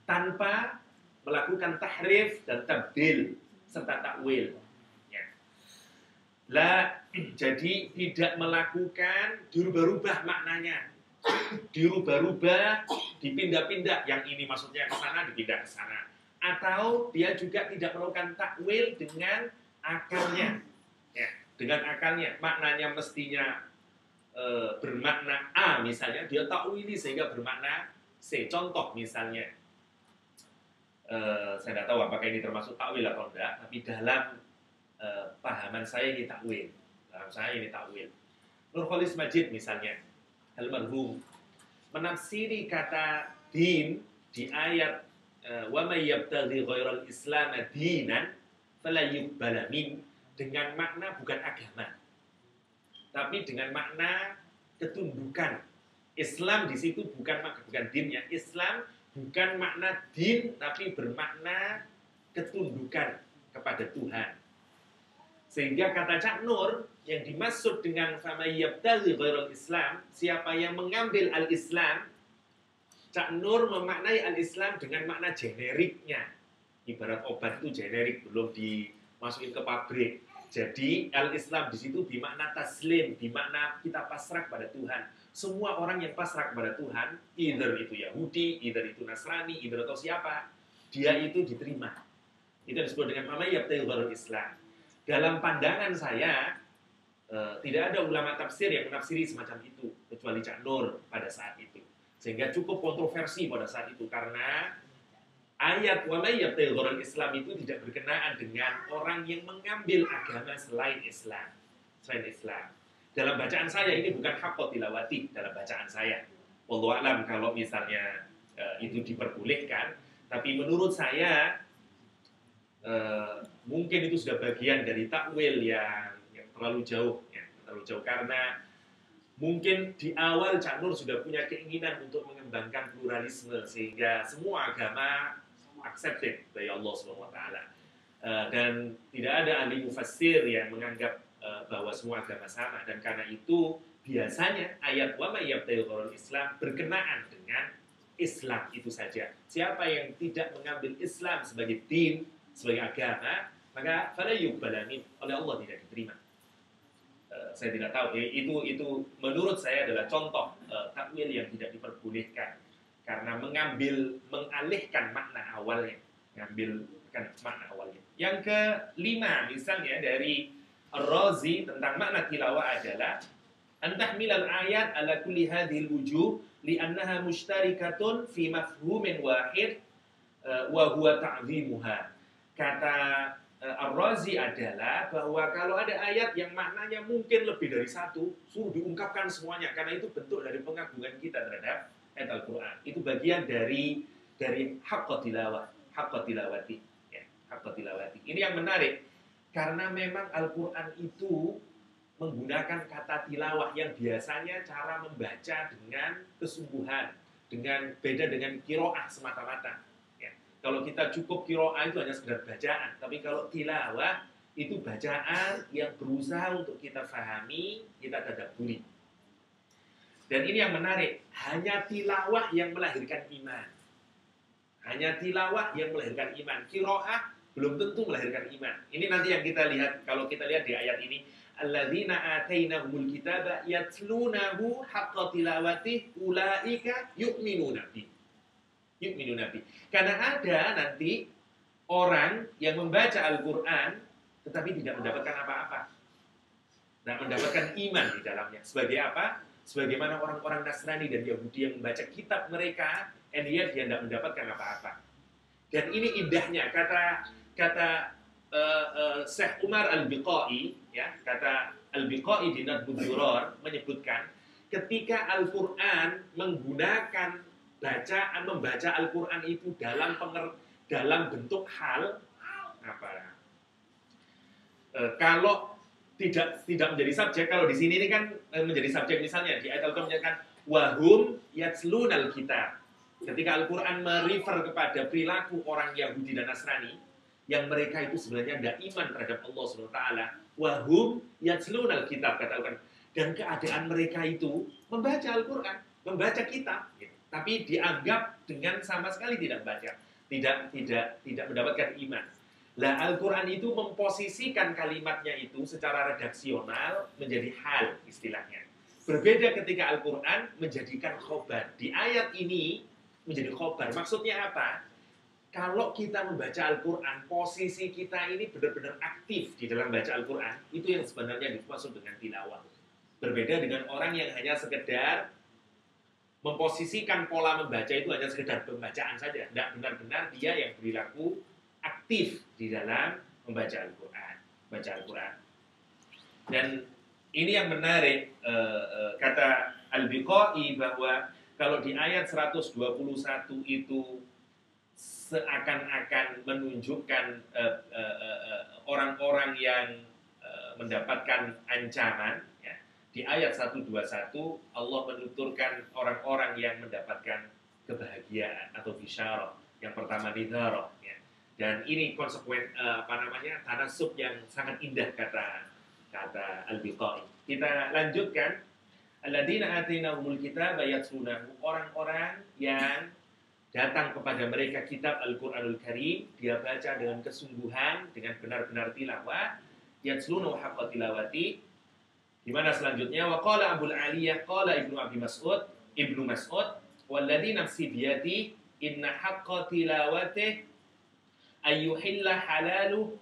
Tanpa melakukan tahrif dan tabdil serta takwil. Ya. Jadi tidak melakukan dirubah-rubah maknanya. Dirubah-rubah, dipindah-pindah. Yang ini maksudnya ke sana, dipindah ke sana. Atau dia juga tidak melakukan takwil dengan akalnya. Ya. Dengan akalnya, maknanya mestinya bermakna A misalnya, dia takwili sehingga bermakna C. Contoh misalnya, saya tidak tahu apakah ini termasuk takwil atau tidak, tapi dalam pahaman saya ini takwil. Dalam saya ini takwil. Nurholis Majid misalnya, almarhum, menafsiri kata din di ayat wa may yabtaghi ghairal islam dinan fala yuqbala min, dengan makna bukan agama. tapi dengan makna ketundukan. Islam di situ bukan dinnya. Islam bukan makna din, tapi bermakna ketundukan kepada Tuhan. Sehingga kata Cak Nur yang dimaksud dengan faman yabtaghi ghairal Islam, siapa yang mengambil al-Islam, Cak Nur memaknai al-Islam dengan makna generiknya. Ibarat obat itu generik, belum dimasukin ke pabrik. Jadi al-Islam di situ bermakna taslim, bermakna kita pasrah pada Tuhan. Semua orang yang pasrah kepada Tuhan, either itu Yahudi, either itu Nasrani, either atau siapa, dia itu diterima. Itu disebut dengan faman yabtaghi ghairal Islam. Dalam pandangan saya, tidak ada ulama tafsir yang menafsiri semacam itu, kecuali Cak Nur pada saat itu. Sehingga cukup kontroversi pada saat itu, karena ayat wa may yabtaghi ghairal Islam itu tidak berkenaan dengan orang yang mengambil agama selain Islam. Dalam bacaan saya, ini bukan haqqo tilawati dalam bacaan saya. Wallahu a'lam kalau misalnya itu diperbolehkan, tapi menurut saya mungkin itu sudah bagian dari takwil yang terlalu jauh, karena mungkin di awal Cak Nur sudah punya keinginan untuk mengembangkan pluralisme sehingga semua agama accepted by Allah SWT. Dan tidak ada ahli mufassir yang menganggap bahwa semua agama sama, dan karena itu biasanya ayat wa may yabtaghi ghairal Islam berkenaan dengan Islam itu saja. Siapa yang tidak mengambil Islam sebagai din, sebagai agama, maka fala yuqbala min, oleh Allah tidak diterima. Saya tidak tahu, itu menurut saya adalah contoh takwil yang tidak diperbolehkan karena mengalihkan makna awalnya, makna awalnya. Yang kelima, misalnya dari Ar-Razi tentang makna tilawah adalah antahmilal ayat ala kulli hadhil wujuh li'annaha mushtarikatun fi mafhumin wahid wa huwa ta'zimuha. Kata Ar-Razi adalah bahwa kalau ada ayat yang maknanya mungkin lebih dari satu, suruh diungkapkan semuanya, karena itu bentuk dari pengagungan kita terhadap ayat Al-Quran. Itu bagian dari haqqo tilawati. Ya, haqqo tilawati. Ini yang menarik, karena memang Al-Quran itu menggunakan kata tilawah yang biasanya cara membaca dengan kesungguhan, beda dengan qiraah semata-mata. Kalau kita cukup qiraah itu hanya sekedar bacaan, tapi kalau tilawah itu bacaan yang berusaha untuk kita fahami, kita tadabburi. Dan ini yang menarik, hanya tilawah yang melahirkan iman. Hanya tilawah yang melahirkan iman. Qiraah belum tentu melahirkan iman. Ini nanti yang kita lihat, kalau kita lihat di ayat ini, alladzina atainahumul kitaba yatlunahu haqqa tilawatih ulaika yu'minuna bih. Karena ada nanti orang yang membaca Al-Quran tetapi tidak mendapatkan apa-apa, tidak mendapatkan iman di dalamnya. Sebagai apa? Sebagaimana orang-orang Nasrani dan Yahudi yang membaca kitab mereka, and yet dia tidak mendapatkan apa-apa. Dan ini indahnya kata Syekh Umar Al-Biqai, ya, kata Al-Biqai di Nadbud Duror menyebutkan ketika Al-Quran menggunakan membaca Al-Quran itu dalam bentuk hal apa? Kalau tidak menjadi subjek, kalau di sini ini kan menjadi subjek, misalnya di ayat Al-Quran menyatakan wahum yatslunal kitab. Ketika Al-Quran merefer kepada perilaku orang Yahudi dan Nasrani yang mereka itu sebenarnya tidak iman terhadap Allah SWT, wahum yatslunal kitab, kata Al-Quran, dan keadaan mereka itu membaca Al-Quran, membaca kitab, gitu. Tapi dianggap dengan sama sekali tidak baca, tidak mendapatkan iman. Lah Al-Quran itu memposisikan kalimatnya itu secara redaksional menjadi hal istilahnya. Berbeda ketika Al-Quran menjadikan khobar. Di ayat ini menjadi khobar. Maksudnya apa? Kalau kita membaca Al-Quran, posisi kita ini benar-benar aktif di dalam baca Al-Quran. Itu yang sebenarnya dimaksud dengan tilawah. Berbeda dengan orang yang hanya sekedar memposisikan pola membaca itu hanya sekedar pembacaan saja. Tidak benar-benar dia yang perilaku aktif di dalam membaca Al-Quran. Dan ini yang menarik, kata Al-Biqai bahwa kalau di ayat 121 itu seakan-akan menunjukkan orang-orang yang mendapatkan ancaman, ya, Di ayat 121 Allah menuturkan orang-orang yang mendapatkan kebahagiaan atau bisyarah. Yang pertama nidharah, ya. Dan ini tanasub yang sangat indah kata Al-Biqai. Kita lanjutkan. Alladzina atainahumul kitaba yatlunahu, orang-orang yang datang kepada mereka kitab Al-Qur'anul Karim, dia baca dengan kesungguhan, dengan benar-benar tilawah, yatlunahu haqqa tilawati. Di mana selanjutnya waqala Abul Aliyah qala Ibnu Mas'ud walladzi nafsi biyadi inna haqqa tilawati ayyuhilla halalu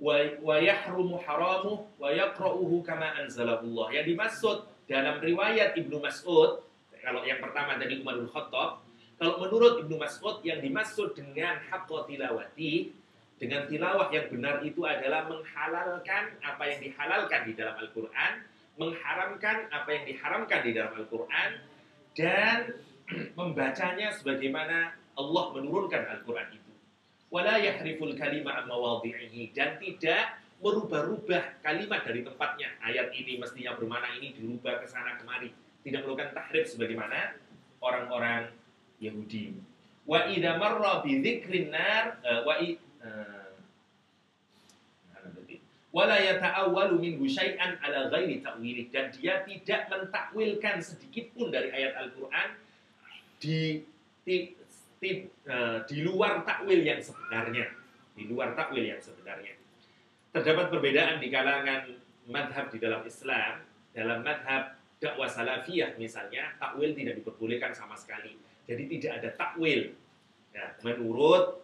wa yahrumu haramu wa yaqra'uhu kama anzalallah. Yang dimaksud dalam riwayat Ibnu Mas'ud, kalau yang pertama tadi Umar bin Khattab, kalau menurut Ibnu Mas'ud yang dimaksud dengan haqqa tilawati, dengan tilawah yang benar itu adalah menghalalkan apa yang dihalalkan di dalam Al-Quran, mengharamkan apa yang diharamkan di dalam Al-Quran, dan membacanya sebagaimana Allah menurunkan Al-Quran itu. Wala yahriful kalima an mawadhi'ihi, dan tidak merubah-rubah kalimat dari tempatnya. Ayat ini mestinya bermakna ini dirubah ke sana kemari. Tidak melakukan tahrif sebagaimana orang-orang Yahudi. Wa idza marra bi dzikrin nar wala yata'awwalu minhu syai'an ala ghairi ta'wilih, dan dia tidak mentakwilkan sedikit pun dari ayat Al-Qur'an di luar takwil yang sebenarnya, di luar takwil yang sebenarnya. Terdapat perbedaan di kalangan madhab di dalam Islam. Dalam madhab dakwah salafiyah misalnya, takwil tidak diperbolehkan sama sekali. Jadi tidak ada takwil. Ya, menurut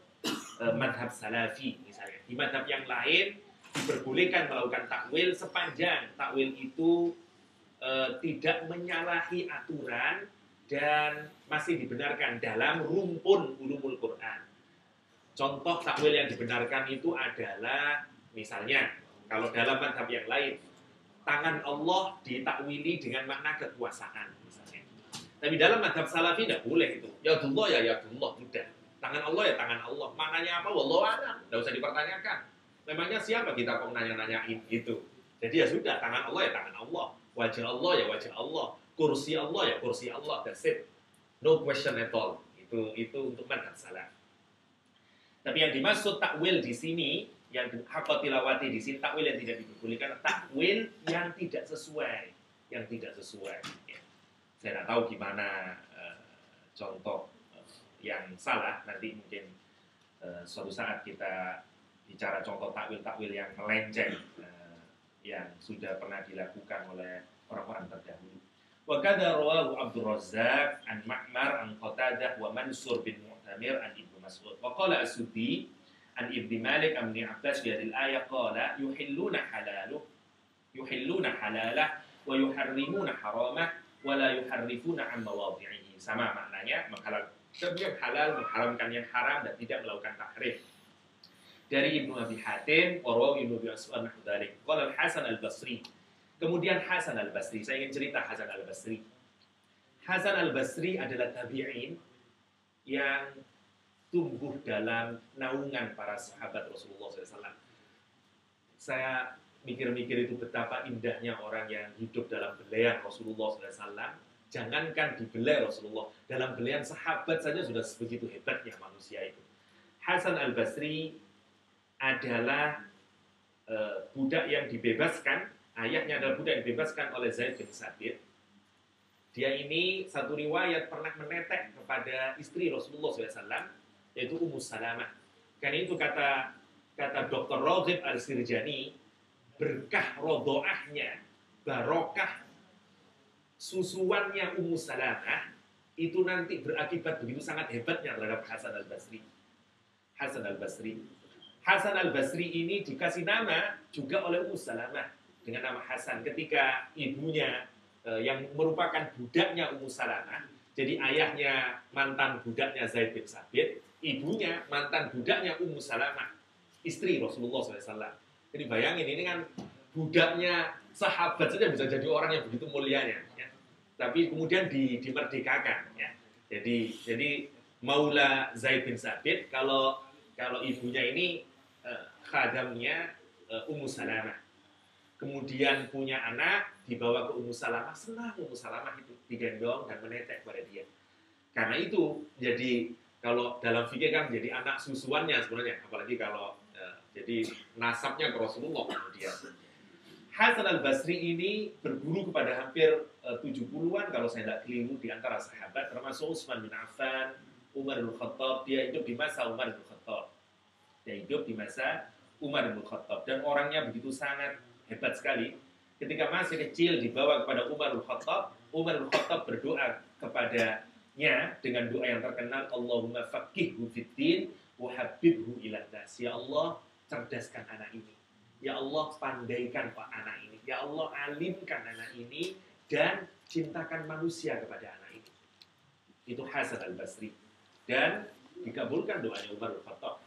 madhab salafi misalnya. Di madhab yang lain diperbolehkan melakukan takwil sepanjang takwil itu tidak menyalahi aturan dan masih dibenarkan dalam rumpun ulumul Quran. Contoh takwil yang dibenarkan itu adalah misalnya kalau dalam madhab yang lain, tangan Allah ditakwili dengan makna kekuasaan misalnya. Tapi dalam madhab salafi tidak boleh itu. Yadullah ya yadullah, udah. Tangan Allah ya tangan Allah. Maknanya apa? Wallahu a'lam. Tidak usah dipertanyakan. Memangnya siapa kita kok nanya-nanyain itu? Jadi ya sudah, tangan Allah ya tangan Allah. Wajah Allah ya wajah Allah. Kursi Allah ya kursi Allah. That's it. No question at all. Itu untuk madhab salaf. Tapi yang dimaksud takwil di sini, yang haqqa tilawati di sini, takwil yang tidak diperbolehkan, takwil yang tidak sesuai. Yang tidak sesuai. Ya. Saya tidak tahu gimana contoh yang salah. Nanti mungkin suatu saat kita bicara contoh takwil-takwil yang melenceng yang sudah pernah dilakukan oleh orang-orang terdahulu. Wa kadza rawahu Abdul Razzaq an Ma'mar an Qatadah wa Mansur bin Mu'tamir an Ibnu Mas'ud. Wa qala As-Suddi an Ibnu Malik an Ibnu Abbas fi hadhihi al-ayah qala yuhilluna halalah wa yuharrimuna haramah wa la yuharrifuna an mawadhi'ihi. Sama maknanya, menghalalkan yang halal, mengharamkan yang haram, dan tidak melakukan tahrif. Dari Ibnu Abi Hatim, Warwawi Ibnu Abi Aswad Nahdalik, Qala Hasan Al-Basri. Kemudian Hasan Al-Basri, saya ingin cerita Hasan Al-Basri. Hasan Al-Basri adalah tabi'in yang tumbuh dalam naungan para sahabat Rasulullah SAW. Saya mikir-mikir itu betapa indahnya orang yang hidup dalam belayan Rasulullah SAW. Jangankan di belayan Rasulullah, dalam belayan sahabat saja sudah sebegitu hebatnya manusia itu. Hasan Al-Basri adalah budak yang dibebaskan, ayahnya adalah budak yang dibebaskan oleh Zaid bin Sabit. Dia ini satu riwayat pernah menetek kepada istri Rasulullah SAW, yaitu Ummu Salamah. Karena itu kata Dr. Raghib Al-Sirjani, berkah rodoahnya, barokah susuannya Ummu Salamah, itu nanti berakibat begitu sangat hebatnya terhadap Hasan Al-Basri. Hasan Al-Basri ini dikasih nama juga oleh Ummu Salamah dengan nama Hasan ketika ibunya yang merupakan budaknya Ummu Salamah. Jadi ayahnya mantan budaknya Zaid bin Sabit, ibunya mantan budaknya Ummu Salamah, istri Rasulullah SAW. Jadi bayangin, ini kan budaknya sahabat saja bisa jadi orang yang begitu mulianya. Ya. Tapi kemudian dimerdekakan. Ya. Jadi Maula Zaid bin Sabit, kalau ibunya ini khadamnya Ummu Salamah. kemudian punya anak, dibawa ke Ummu Salamah, senang Ummu Salamah itu digendong dan menetek pada dia. Karena itu, jadi kalau dalam fikih kan jadi anak susuannya sebenarnya, apalagi kalau jadi nasabnya ke Rasulullah kemudian. Hasan al-Basri ini berguru kepada hampir 70-an kalau saya tidak keliru di antara sahabat, termasuk Utsman bin Affan, Umar bin Khattab. Dia hidup di masa Umar bin Khattab. Dan orangnya begitu sangat hebat sekali. Ketika masih kecil dibawa kepada Umar bin Khattab, Umar bin Khattab berdoa kepadanya dengan doa yang terkenal, Allahumma faqihhu fiddin wa habibhu ilan nas. Ya Allah, cerdaskan anak ini. Ya Allah, pandaikan anak ini. Ya Allah, alimkan anak ini dan cintakan manusia kepada anak ini. Itu Hasan al-Basri. Dan dikabulkan doanya Umar bin Khattab.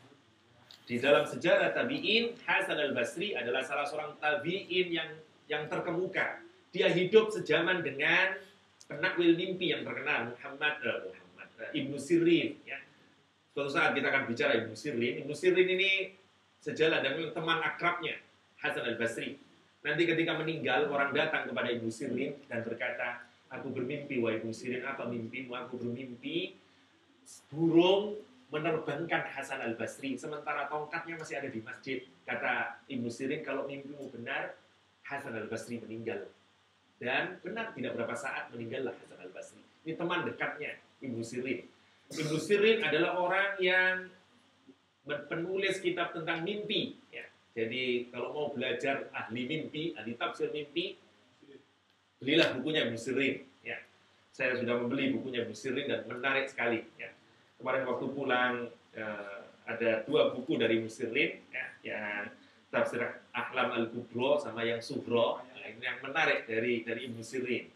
Di dalam sejarah tabi'in, Hasan al-Basri adalah salah seorang tabi'in yang terkemuka. Dia hidup sejaman dengan penakwil mimpi yang terkenal, Ibnu Sirin. Ya. Suatu saat kita akan bicara Ibnu Sirin. Ibnu Sirin ini sejalan dengan teman akrabnya, Hasan al-Basri. Nanti ketika meninggal, orang datang kepada Ibnu Sirin dan berkata, aku bermimpi, wahai Ibnu Sirin, apa mimpimu? Aku bermimpi burung menerbangkan Hasan al-Basri, sementara tongkatnya masih ada di masjid. Kata Ibnu Sirin, kalau mimpimu benar, Hasan al-Basri meninggal. Dan benar, tidak berapa saat meninggallah Hasan al-Basri. Ini teman dekatnya Ibnu Sirin. Ibnu Sirin adalah orang yang penulis kitab tentang mimpi. Ya. Jadi kalau mau belajar ahli mimpi, ahli tafsir mimpi, belilah bukunya Ibnu Sirin. Ya. Saya sudah membeli bukunya Ibnu Sirin dan menarik sekali. Ya. Kemarin waktu pulang ada 2 buku dari Ibnu Sirin, ya, yang tafsir Ahlam al-Kubro sama yang Subro. Ya, ini yang menarik dari Ibnu Sirin.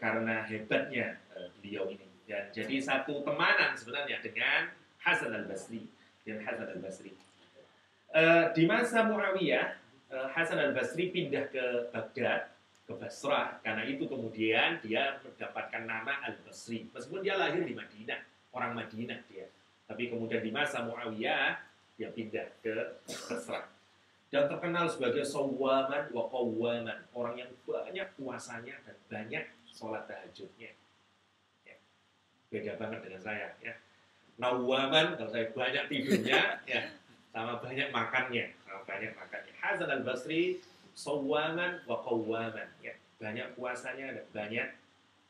Karena hebatnya beliau ini. Dan jadi satu temanan sebenarnya dengan Hasan al-Basri. Di masa Muawiyah, Hasan al-Basri pindah ke Baghdad, ke Basrah. Karena itu kemudian dia mendapatkan nama al-Basri. Meskipun dia lahir di Madinah, orang Madinah dia. Tapi kemudian di masa Muawiyah, dia pindah ke Basrah. Dan terkenal sebagai sawwaman wa qawwaman. Orang yang banyak puasanya dan banyak sholat tahajudnya. Beda banget dengan saya, ya. Nawaman, kalau saya banyak tidurnya, ya, sama banyak makannya. Hasan al-Basri, sawwaman wa qawwaman, ya. Banyak puasanya dan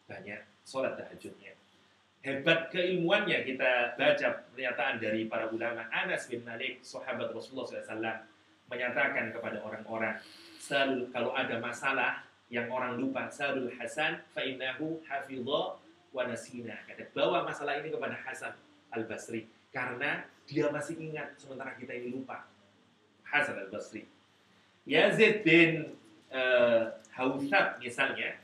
banyak sholat tahajudnya. Hebat keilmuannya, kita baca pernyataan dari para ulama. Anas bin Malik, sahabat Rasulullah SAW, menyatakan kepada orang-orang, kalau ada masalah yang orang lupa, salul Hasan, fa'innahu hafidha wa nasina. Kata, bawa masalah ini kepada Hasan al-Basri karena dia masih ingat sementara kita ini lupa. Hasan al-Basri. Yazid bin Hauthab misalnya,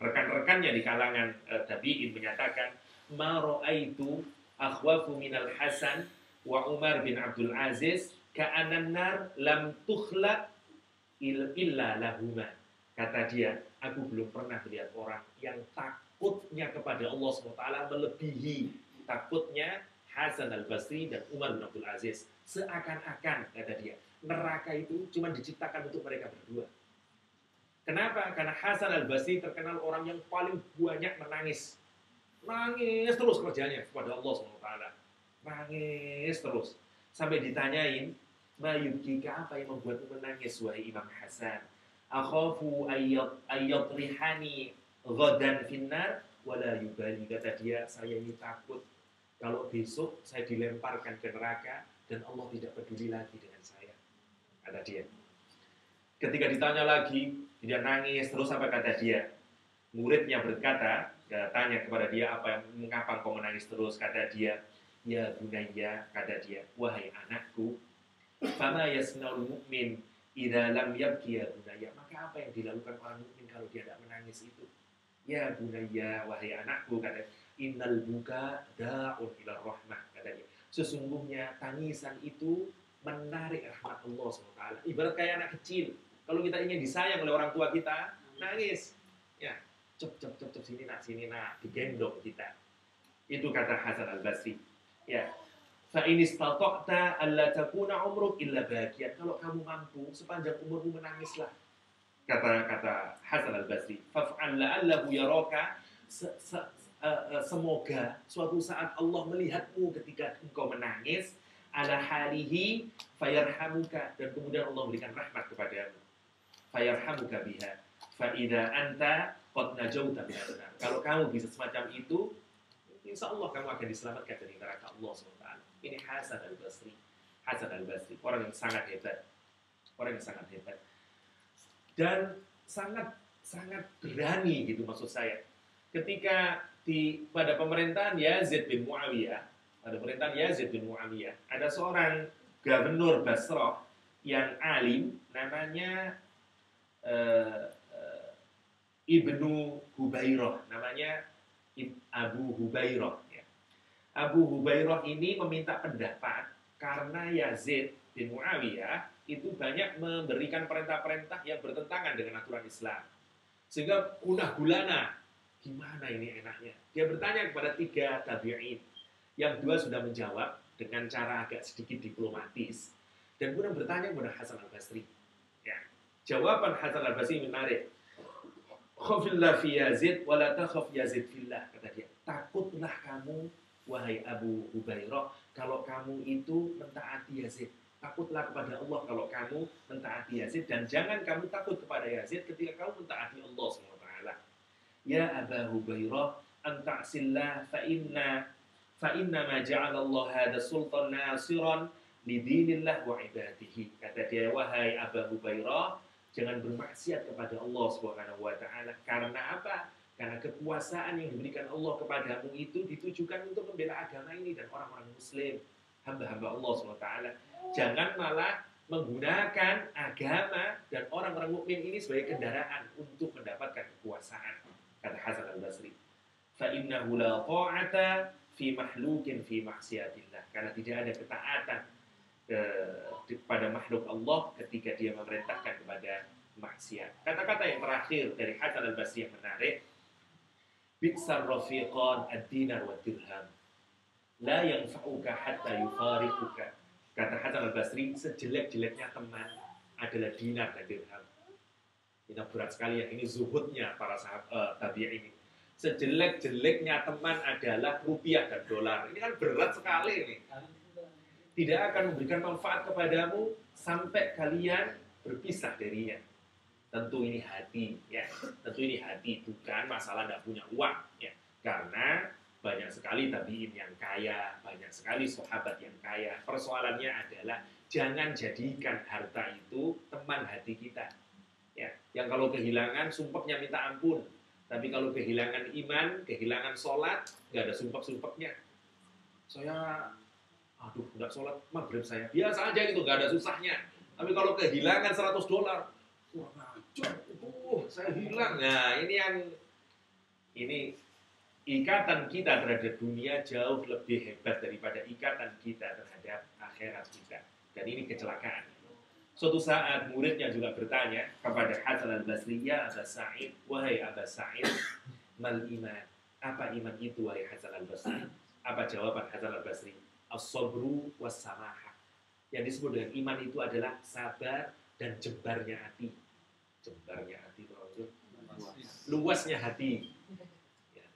rekan-rekannya di kalangan tabi'in menyatakan, ma ra'aitu akhwafu minal Hasan wa Umar bin Abdul Aziz ka'anan nar lam tukhlaq illa lahuma. Kata dia, aku belum pernah melihat orang yang takutnya kepada Allah SWT melebihi takutnya Hasan al-Basri dan Umar bin Abdul Aziz. Seakan-akan, kata dia, neraka itu cuma diciptakan untuk mereka berdua. Kenapa? Karena Hasan al-Basri terkenal orang yang paling banyak menangis. Nangis terus kerjanya kepada Allah SWT. Nangis terus. Sampai ditanyain, ma yubkika, apa yang membuatmu menangis, wahai Imam Hasan? Akhafu ayyat rihani ghadan finnar wala yubali. Kata dia, saya ini takut kalau besok saya dilemparkan ke neraka dan Allah tidak peduli lagi dengan saya. Kata dia. Ketika ditanya lagi, dia nangis terus. Apa kata dia? Muridnya berkata, tanya kepada dia, mengapa kau menangis terus? Kata dia, ya bunayya, kata dia, wahai anakku, fama yasnaul mu'min idza lam yabki ya bunayya. Maka apa yang dilakukan orang mukmin kalau dia tidak menangis itu? Ya bunayya, wahai anakku, kata, innal buka da'un ila rahmah, kata dia. Sesungguhnya tangisan itu menarik rahmat Allah SWT. Ibarat kayak anak kecil. Kalau kita ingin disayang oleh orang tua kita, nangis. Ya, cep sini nak, digendong kita. Itu kata Hasan al-Basri. Ya. Fa in istata'ta alla takuna umruk illa bakiyan. Kalau kamu mampu sepanjang umurmu menangislah. Kata Hasan al-Basri, faf'al la'allahu yaraka, semoga suatu saat Allah melihatmu ketika engkau menangis, ala halihi fayarhamuka, dan kemudian Allah berikan rahmat kepadamu. Fayarhamuka biha. Fa idza anta qad najauta min an-nar. Kalau kamu bisa semacam itu, insya Allah kamu akan diselamatkan dari neraka Allah SWT. Ini Hasan al-Basri. Hasan al-Basri, orang yang sangat hebat. Orang yang sangat hebat. Dan sangat berani gitu maksud saya. Ketika pada pemerintahan Yazid bin Muawiyah, ada seorang gubernur Basrah yang alim, namanya Ibnu Hubairah, namanya Abu Hubairah. Ya. Abu Hubairah ini meminta pendapat karena Yazid bin Muawiyah itu banyak memberikan perintah-perintah yang bertentangan dengan aturan Islam. Sehingga gunah gulana, gimana ini enaknya? Dia bertanya kepada 3 tabi'in. Yang 2 sudah menjawab dengan cara agak sedikit diplomatis. Dan kemudian bertanya kepada Hasan al-Basri. Ya. Jawaban Hasan al-Basri menarik. Khafillah fi Yazid, wa la takhaf Yazid fillah. Kata dia, takutlah kamu, wahai Abu Hubairah, kalau kamu itu mentaati Yazid. Takutlah kepada Allah kalau kamu mentaati Yazid, dan jangan kamu takut kepada Yazid ketika kamu mentaati Allah SWT. Ya Aba Hubairah, anta'sillah fa inna ma ja'alallah hada sultan nasiran lidinillah wa ibadihi. Kata dia, wahai Aba Hubairah, jangan bermaksiat kepada Allah SWT. Karena apa? Karena kekuasaan yang diberikan Allah kepadamu itu ditujukan untuk membela agama ini dan orang-orang muslim, hamba-hamba Allah SWT. Jangan malah menggunakan agama dan orang-orang mukmin ini sebagai kendaraan untuk mendapatkan kekuasaan. Kata Hasan al-Basri, fa innahu la ta'ata fi mahlukin fi maksiatillah. Karena tidak ada ketaatan kepada makhluk Allah ketika dia memerintahkan kepada maksiat. Kata-kata yang terakhir dari Hasan al-Basri yang menarik, bi'sar rafiqan ad-dinar wa dirham, la yanfa'uka hatta yufariquka. Kata Hasan al-Basri, sejelek-jeleknya teman adalah dinar dan dirham. Ini berat sekali ya, ini zuhudnya para sahabat tabi'in ini. Sejelek-jeleknya teman adalah rupiah dan dolar. Ini kan berat sekali ini. Tidak akan memberikan manfaat kepadamu sampai kalian berpisah darinya. Tentu ini hati, ya. Tentu ini hati, bukan masalah tidak punya uang, ya. Karena banyak sekali tabi'in yang kaya, banyak sekali sahabat yang kaya. Persoalannya adalah jangan jadikan harta itu teman hati kita. Ya, yang kalau kehilangan sumpeknya minta ampun, tapi kalau kehilangan iman, kehilangan sholat, nggak ada sumpek-sumpeknya. Saya, aduh, nggak sholat maghrib saya. Biasa aja gitu, nggak ada susahnya. Tapi kalau kehilangan $100, wah ngaco, saya hilang. Nah, ini ikatan kita terhadap dunia jauh lebih hebat daripada ikatan kita terhadap akhirat kita. Dan ini kecelakaan. Suatu saat muridnya juga bertanya kepada Hasan al-Basri, ya Aba Sa'id, wahai Aba Sa'id, mal iman? Apa iman itu, wahai Hasan al-Basri? Apa jawaban Hasan al-Basri? As-sabru was-samaha. Yang disebut dengan iman itu adalah sabar dan jembarnya hati. Jembarnya hati itu luasnya hati. Ya.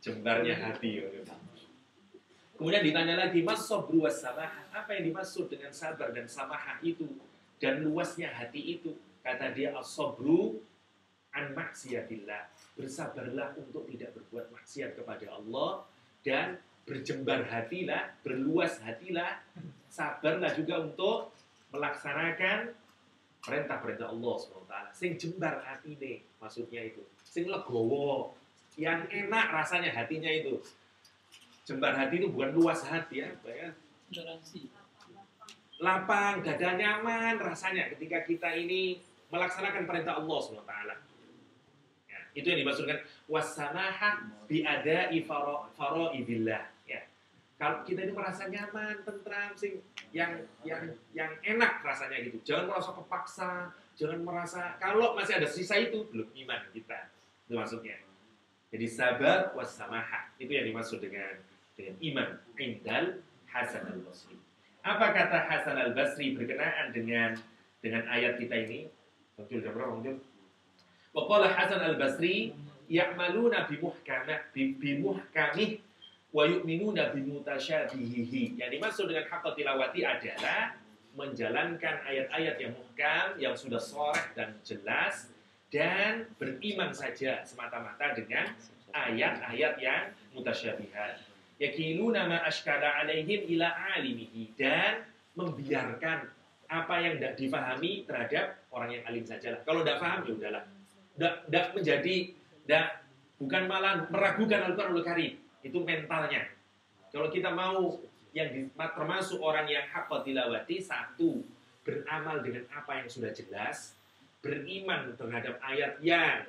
Jembarnya hati. Kemudian ditanya lagi, mas-sabru was-samaha. Apa yang dimaksud dengan sabar dan samahah itu dan luasnya hati itu? Kata dia, as-sabru an maksiatillah. Bersabarlah untuk tidak berbuat maksiat kepada Allah dan berjembar hatilah, berluas hatilah, sabarlah juga untuk melaksanakan perintah-perintah Allah SWT. Sing jembar hati nih, maksudnya itu. Sing legowo, yang enak rasanya hatinya itu. Jembar hati itu bukan luas hati ya, Toleransi. lapang, dada nyaman rasanya ketika kita ini melaksanakan perintah Allah SWT. Ya, itu yang dimaksudkan wassamaha bi'ada'i faraidillah. Ya. Kalau kita ini merasa nyaman, tentram, yang enak rasanya gitu. Jangan merasa kepaksa, jangan merasa kalau masih ada sisa itu belum iman kita. Itu maksudnya. Jadi sabar wassamahah itu yang dimaksud dengan iman indal Hasan al-Basri. Apa kata Hasan al-Basri berkenaan dengan ayat kita ini? Muncul jam berapa muncul? Waqala Hasan al-Basri ya'maluna bimuhkamih wa yu'minuna bimutasyabihihi. Yang dimaksud dengan haqqa tilawati adalah menjalankan ayat-ayat yang muhkam, yang sudah sharih dan jelas, dan beriman saja semata-mata dengan ayat-ayat yang mutasyabihat. Yakiluna ma ashkala alaihim ila alimihi, dan membiarkan apa yang tidak difahami terhadap orang yang alim sajalah. Kalau tidak paham ya udahlah. Bukan malah meragukan Al-Qur'anul Karim. Itu mentalnya. Kalau kita mau yang termasuk orang yang haqqa tilawati, satu, beramal dengan apa yang sudah jelas, beriman terhadap ayat yang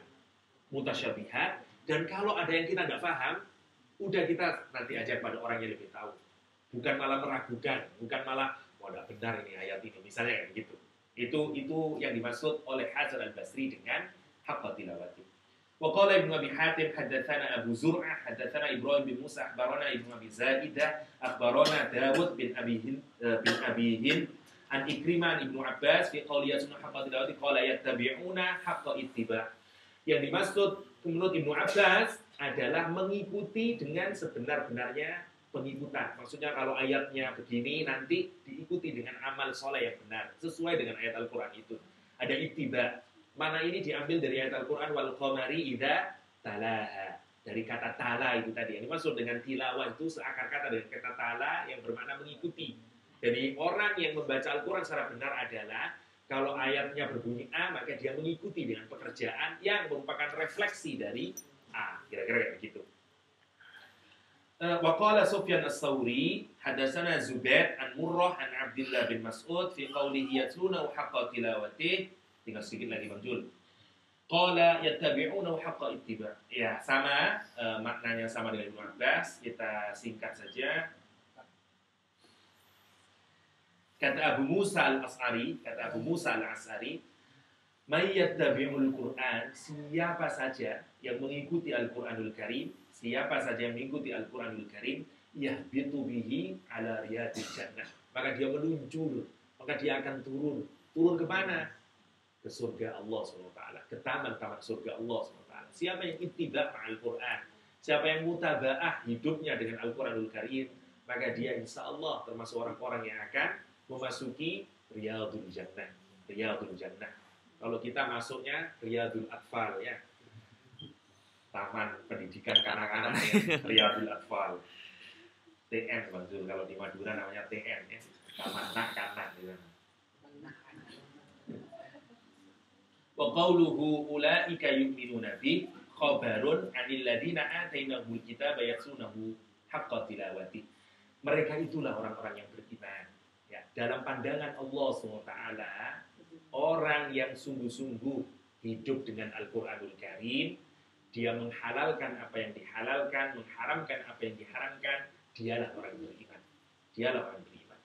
mutasyabihat, dan kalau ada yang kita tidak paham, udah kita nanti aja pada orang yang lebih tahu. Bukan malah meragukan, bukan malah wah tidak benar ini ayat ini, misalnya kayak gitu. Itu yang dimaksud oleh Hasan al-Basri dengan haqqa tilawati. Wa qala Ibnu Abi Hatim haddatsana Abu Zur'ah haddatsana Ibrahim bin Musa akhbarana Ibnu Abi Zaidah akhbarana Dawud bin Abi Hind an Ikrimah Ibnu Abbas fi qawli yasna haqqa tilawati qala yattabi'una haqqa ittiba'. Yang dimaksud menurut Ibnu Abbas adalah mengikuti dengan sebenar-benarnya pengikutan. Maksudnya kalau ayatnya begini nanti diikuti dengan amal soleh yang benar sesuai dengan ayat Al-Qur'an itu. Ada ittiba'. Mana ini diambil dari ayat Al-Qur'an wal qamari idza talaha. Dari kata tala itu tadi. Yang dimaksud dengan tilawah itu seakar kata dari kata tala yang bermakna mengikuti. Jadi orang yang membaca Al-Qur'an secara benar adalah kalau ayatnya berbunyi A, maka dia mengikuti dengan pekerjaan yang merupakan refleksi dari A. Kira-kira kayak begitu. Wa qala Sufyan as-Tsauri hadatsana Zubair an Murrah an Abdullah bin Mas'ud fi qawlihi yatluna haqqa tilawatih. Tinggal sedikit lagi Bang Jul. Qala yattabi'una haqqa ittiba'. Ya, sama maknanya sama dengan Ibnu Abbas, kita singkat saja. Kata Abu Musa al-As'ari, "May yattabi'ul Qur'an", siapa saja yang mengikuti Al-Qur'anul Karim, yahbitu bihi ala riyadil jannah. Maka dia meluncur, maka dia akan turun. Turun ke mana? Ke surga Allah SWT, ke taman-taman surga Allah SWT. Siapa yang ittiba' Al-Quran, siapa yang mutaba'ah hidupnya dengan Al-Quranul Karim, maka dia insya Allah termasuk orang-orang yang akan memasuki Riyadul Jannah. Riyadul Jannah. Kalau kita masuknya Riyadul Atfal ya, Taman Pendidikan Kanak-kanak ya, Riyadul Atfal. TN Bang Zul, kalau di Madura namanya TN ya, Taman Nak-kanak gitu. Wa qawluhu ulaika yu'minuna bi khabarun 'anil ladina atainahumul kitaba yatlunahu haqqa tilawati. Mereka itulah orang-orang yang beriman. Ya, dalam pandangan Allah SWT, orang yang sungguh-sungguh hidup dengan Al-Qur'anul Karim, dia menghalalkan apa yang dihalalkan, mengharamkan apa yang diharamkan, dialah orang yang beriman. Dialah orang yang beriman.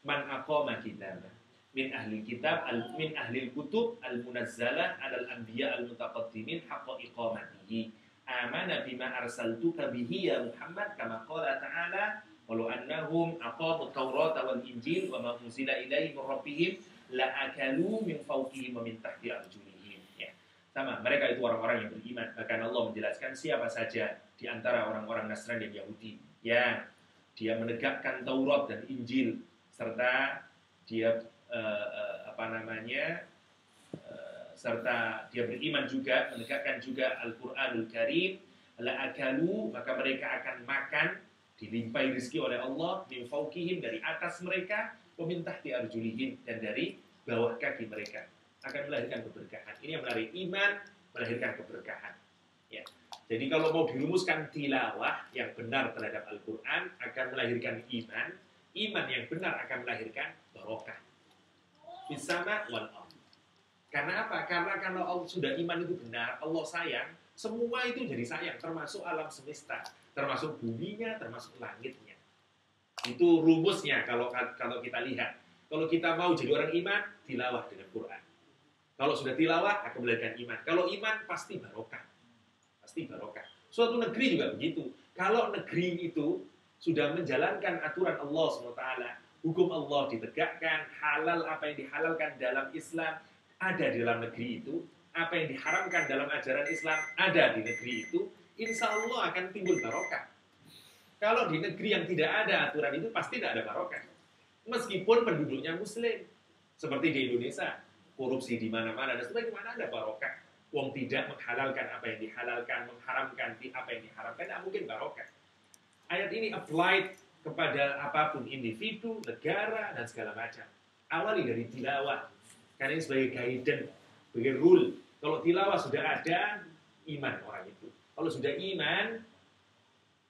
Man aqama kitabah min ahli kitab min ahli kutub al-munazzalah 'alal anbiya al-mutaqaddimin haqqa iqamatihi amana bima arsaltuka bihi ya Muhammad kama qala ta'ala walau annahum aqamu at-taurata wal injil wa ma unzila ilaihim min rabbihim la akalu min fawqihim wa min tahti arjulihim. Ya. Sama, mereka itu orang-orang yang beriman. Bahkan Allah menjelaskan siapa saja di antara orang-orang Nasrani dan Yahudi yang dia menegakkan Taurat dan Injil serta dia serta dia beriman juga, menegakkan juga Al-Qur'anul Karim, la akalu, maka mereka akan makan, dilimpahi rezeki oleh Allah, min fawqihim, dari atas mereka, wa min tahti arjulihim, dan dari bawah kaki mereka, akan melahirkan keberkahan. Ini yang melalui iman melahirkan keberkahan. Ya. Jadi kalau mau dirumuskan tilawah yang benar terhadap Al-Qur'an akan melahirkan iman, iman yang benar akan melahirkan barokah. Bisama wal ard. Karena apa? Karena kalau Allah sudah iman itu benar, Allah sayang, semua itu jadi sayang, termasuk alam semesta, termasuk buminya, termasuk langitnya. Itu rumusnya kalau kita lihat. Kalau kita mau jadi orang iman, tilawah dengan Quran. Kalau sudah tilawah akan melahirkan iman. Kalau iman pasti barokah. Pasti barokah. Suatu negeri juga begitu. Kalau negeri itu sudah menjalankan aturan Allah SWT, hukum Allah ditegakkan, halal apa yang dihalalkan dalam Islam ada di dalam negeri itu, apa yang diharamkan dalam ajaran Islam ada di negeri itu, insya Allah akan timbul barokah. Kalau di negeri yang tidak ada aturan itu pasti tidak ada barokah. Meskipun penduduknya Muslim, seperti di Indonesia, korupsi di mana-mana dan sebagainya, mana ada barokah. Wong tidak menghalalkan apa yang dihalalkan, mengharamkan apa yang diharamkan, tidak mungkin barokah. Ayat ini applied kepada apapun, individu, negara, dan segala macam. Awali dari tilawah, karena ini sebagai guidance, sebagai rule. Kalau tilawah sudah ada, iman orang itu. Kalau sudah iman,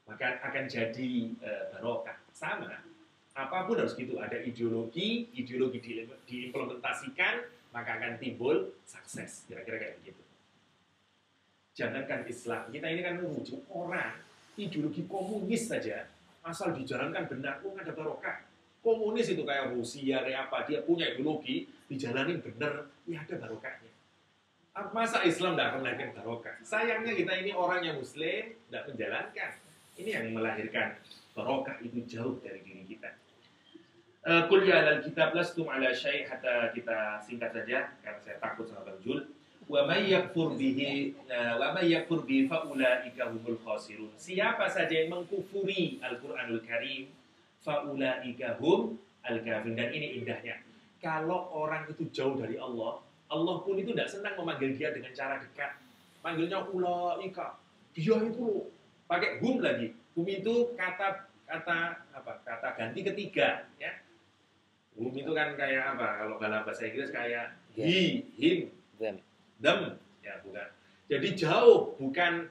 maka akan jadi barokah. Sama, apapun harus gitu. Ada ideologi diimplementasikan, maka akan timbul sukses. Kira-kira kayak begitu. Jangankan Islam, kita ini kan merujuk orang ideologi komunis saja, asal dijalankan benar, ada barokah. Komunis itu kayak Rusia, kayak apa, dia punya ideologi, dijalanin benar, ya ada barokahnya. Masa Islam tidak akan melahirkan barokah? Sayangnya kita ini orang yang Muslim, tidak menjalankan. Ini yang melahirkan barokah itu jauh dari diri kita. Qul ya ahlal kitab lastum ala syai', hatta kita singkat saja, karena saya takut sama Bang Jul. Wa may yakfur bihi fa ulaika humul khasirun. Siapa saja yang mengkufuri Al-Qur'anul Karim, fa ulaika hum al-kafirun. Dan ini indahnya. Kalau orang itu jauh dari Allah, Allah pun itu tidak senang memanggil dia dengan cara dekat. Panggilnya ulaika. Dia itu loh. Pakai hum lagi. Hum itu kata ganti ketiga, ya. Hum itu kan kayak apa? Kalau dalam bahasa Inggris kayak he, him, them, ya bukan. Jadi jauh, bukan.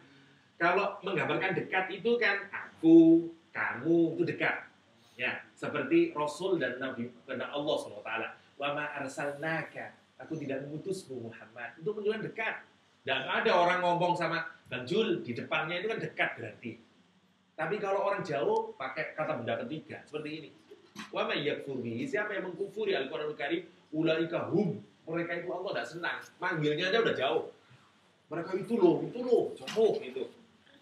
Kalau menggambarkan dekat itu kan aku, kamu itu dekat. Ya, seperti Rasul dan Nabi kepada Allah SWT. Wa ma arsalnaka, aku tidak mengutusmu Muhammad, untuk menunjukkan dekat. Dan ada orang ngomong sama Bang Jul di depannya itu kan dekat berarti. Tapi kalau orang jauh pakai kata benda ketiga seperti ini. Wa may yakfur bihi, siapa yang mengkufuri Al-Qur'anul Karim, ulaika hum, mereka itu Allah tidak senang. Manggilnya aja udah jauh. Mereka itu loh, jauh itu.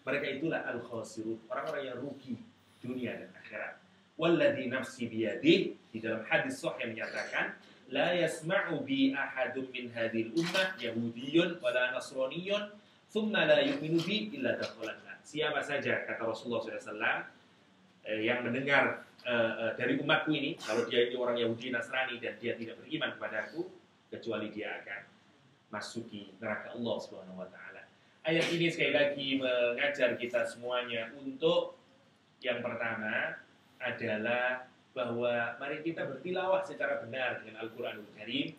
Mereka itulah al-khasirun, orang-orang yang rugi dunia dan akhirat. Walladzi nafsi biyadih, di dalam hadis sahih yang menyatakan, la yasma'u bi ahadun min hadhil ummah yahudiyyun wala nasraniyyun thumma la yu'minu bi illa dakhalan. Siapa saja, kata Rasulullah SAW, yang mendengar dari umatku ini, kalau dia ini orang Yahudi Nasrani dan dia tidak beriman kepadaku, kecuali dia akan masuki neraka Allah Subhanahu wa taala. Ayat ini sekali lagi mengajar kita semuanya untuk yang pertama adalah bahwa mari kita bertilawah secara benar dengan Al-Qur'anul Karim.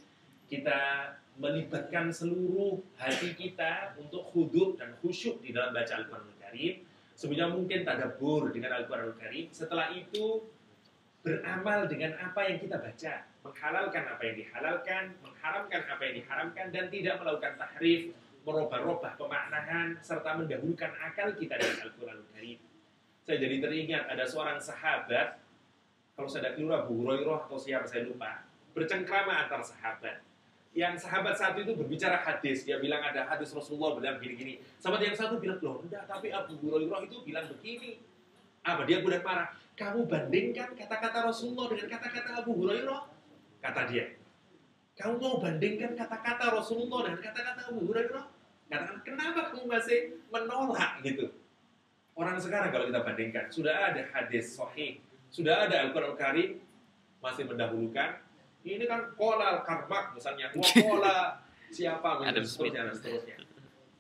Kita melibatkan seluruh hati kita untuk khudu' dan khusyuk di dalam baca Al-Qur'anul Karim. Sebenarnya mungkin tadabbur dengan Al-Qur'anul Karim. Setelah itu beramal dengan apa yang kita baca, menghalalkan apa yang dihalalkan, mengharamkan apa yang diharamkan, dan tidak melakukan tahrif, merubah-rubah pemaknaan, serta mendahulukan akal kita dengan Al-Qur'anul Karim. Saya jadi teringat ada seorang sahabat, kalau saya tidak keliru Abu Hurairah atau siapa saya lupa, bercengkrama antar sahabat. Yang sahabat satu itu berbicara hadis, dia bilang ada hadis Rasulullah bilang gini-gini. Sahabat yang satu bilang, loh enggak, tapi Abu Hurairah itu bilang begini. Apa? Dia kemudian marah. Kamu bandingkan kata-kata Rasulullah dengan kata-kata Abu Hurairah? Kata dia. Kamu mau bandingkan kata-kata Rasulullah dengan kata-kata Abu Hurairah? Katakan, kenapa kamu masih menolak gitu? Orang sekarang kalau kita bandingkan, sudah ada hadis sahih, sudah ada Al-Qur'an Karim, masih mendahulukan. Ini kan qala al-Karmak misalnya, qala siapa, dan seterusnya.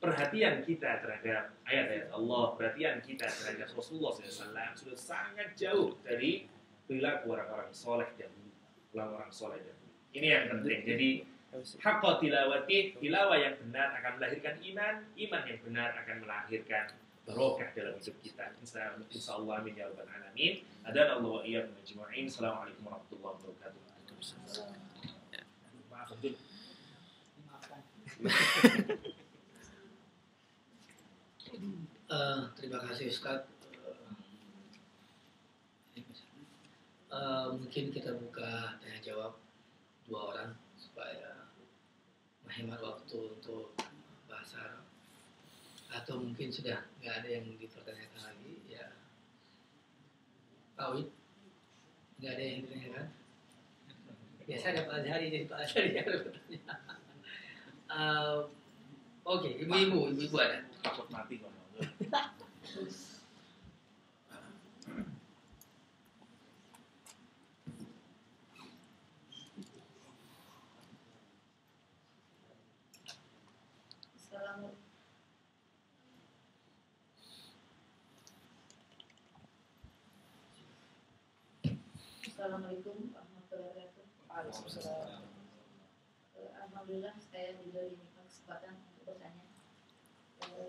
Perhatian kita terhadap ayat-ayat Allah, perhatian kita terhadap Rasulullah SAW sudah sangat jauh dari perilaku orang-orang soleh dahulu, orang-orang soleh dahulu. Ini yang penting. Jadi haqqa tilawati, tilawah yang benar akan melahirkan iman, iman yang benar akan melahirkan barokah dalam hidup kita. Insyaallah amin ya rabbal alamin. Adana Allah wa iyyakum ajma'in. Assalamualaikum warahmatullahi wabarakatuh. Maaf betul. Terima kasih Ustaz. Mungkin kita buka tanya jawab 2 orang supaya menghemat waktu untuk bahasa Arab. atau mungkin sudah nggak ada yang dipertanyakan lagi, ya Pak Wid, nggak ada yang ditanyakan. Biasa ada Pak Azhari, jadi Pak Azhari yang bertanya. Oke, ibu-ibu ada. Takut mati kok. Assalamualaikum warahmatullahi wabarakatuh. Alhamdulillah saya diberi kesempatan untuk bertanya.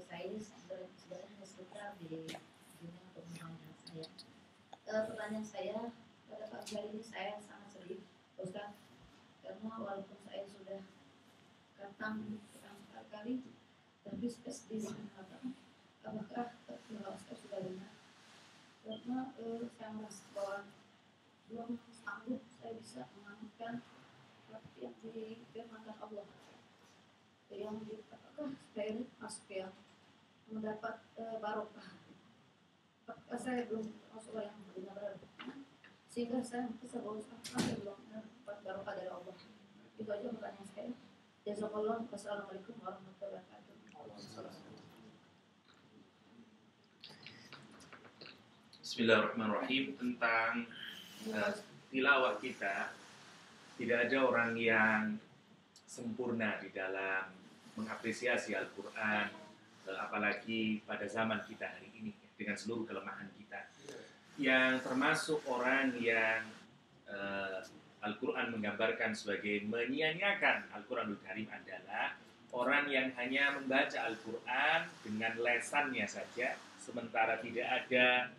Saya ini sebenarnya sekitar di dunia pemerintahan saya. Pertanyaan saya pada pagi hari ini saya sangat sedih, Ustaz, karena walaupun saya sudah katakan berkali-kali, tapi sedih mengatakan apakah saya sudah benar? Karena saya merasa bahwa belum sanggup saya bisa mengamalkan apa yang difirmankan Allah. Yang apakah saya ini masuk yang mendapat barokah? Apakah saya belum masuk yang benar-benar, sehingga saya merasa bahwa saya belum mendapat barokah dari Allah. Itu aja pertanyaan saya. Jazakallah. Wassalamualaikum warahmatullahi wabarakatuh. Bismillahirrahmanirrahim. Tentang tilawah kita, tidak ada orang yang sempurna di dalam mengapresiasi Al-Quran, apalagi pada zaman kita hari ini dengan seluruh kelemahan kita. Yang termasuk orang yang Al-Quran menggambarkan sebagai menyia-nyiakan Al-Quranul Karim adalah orang yang hanya membaca Al-Quran dengan lesannya saja, sementara tidak ada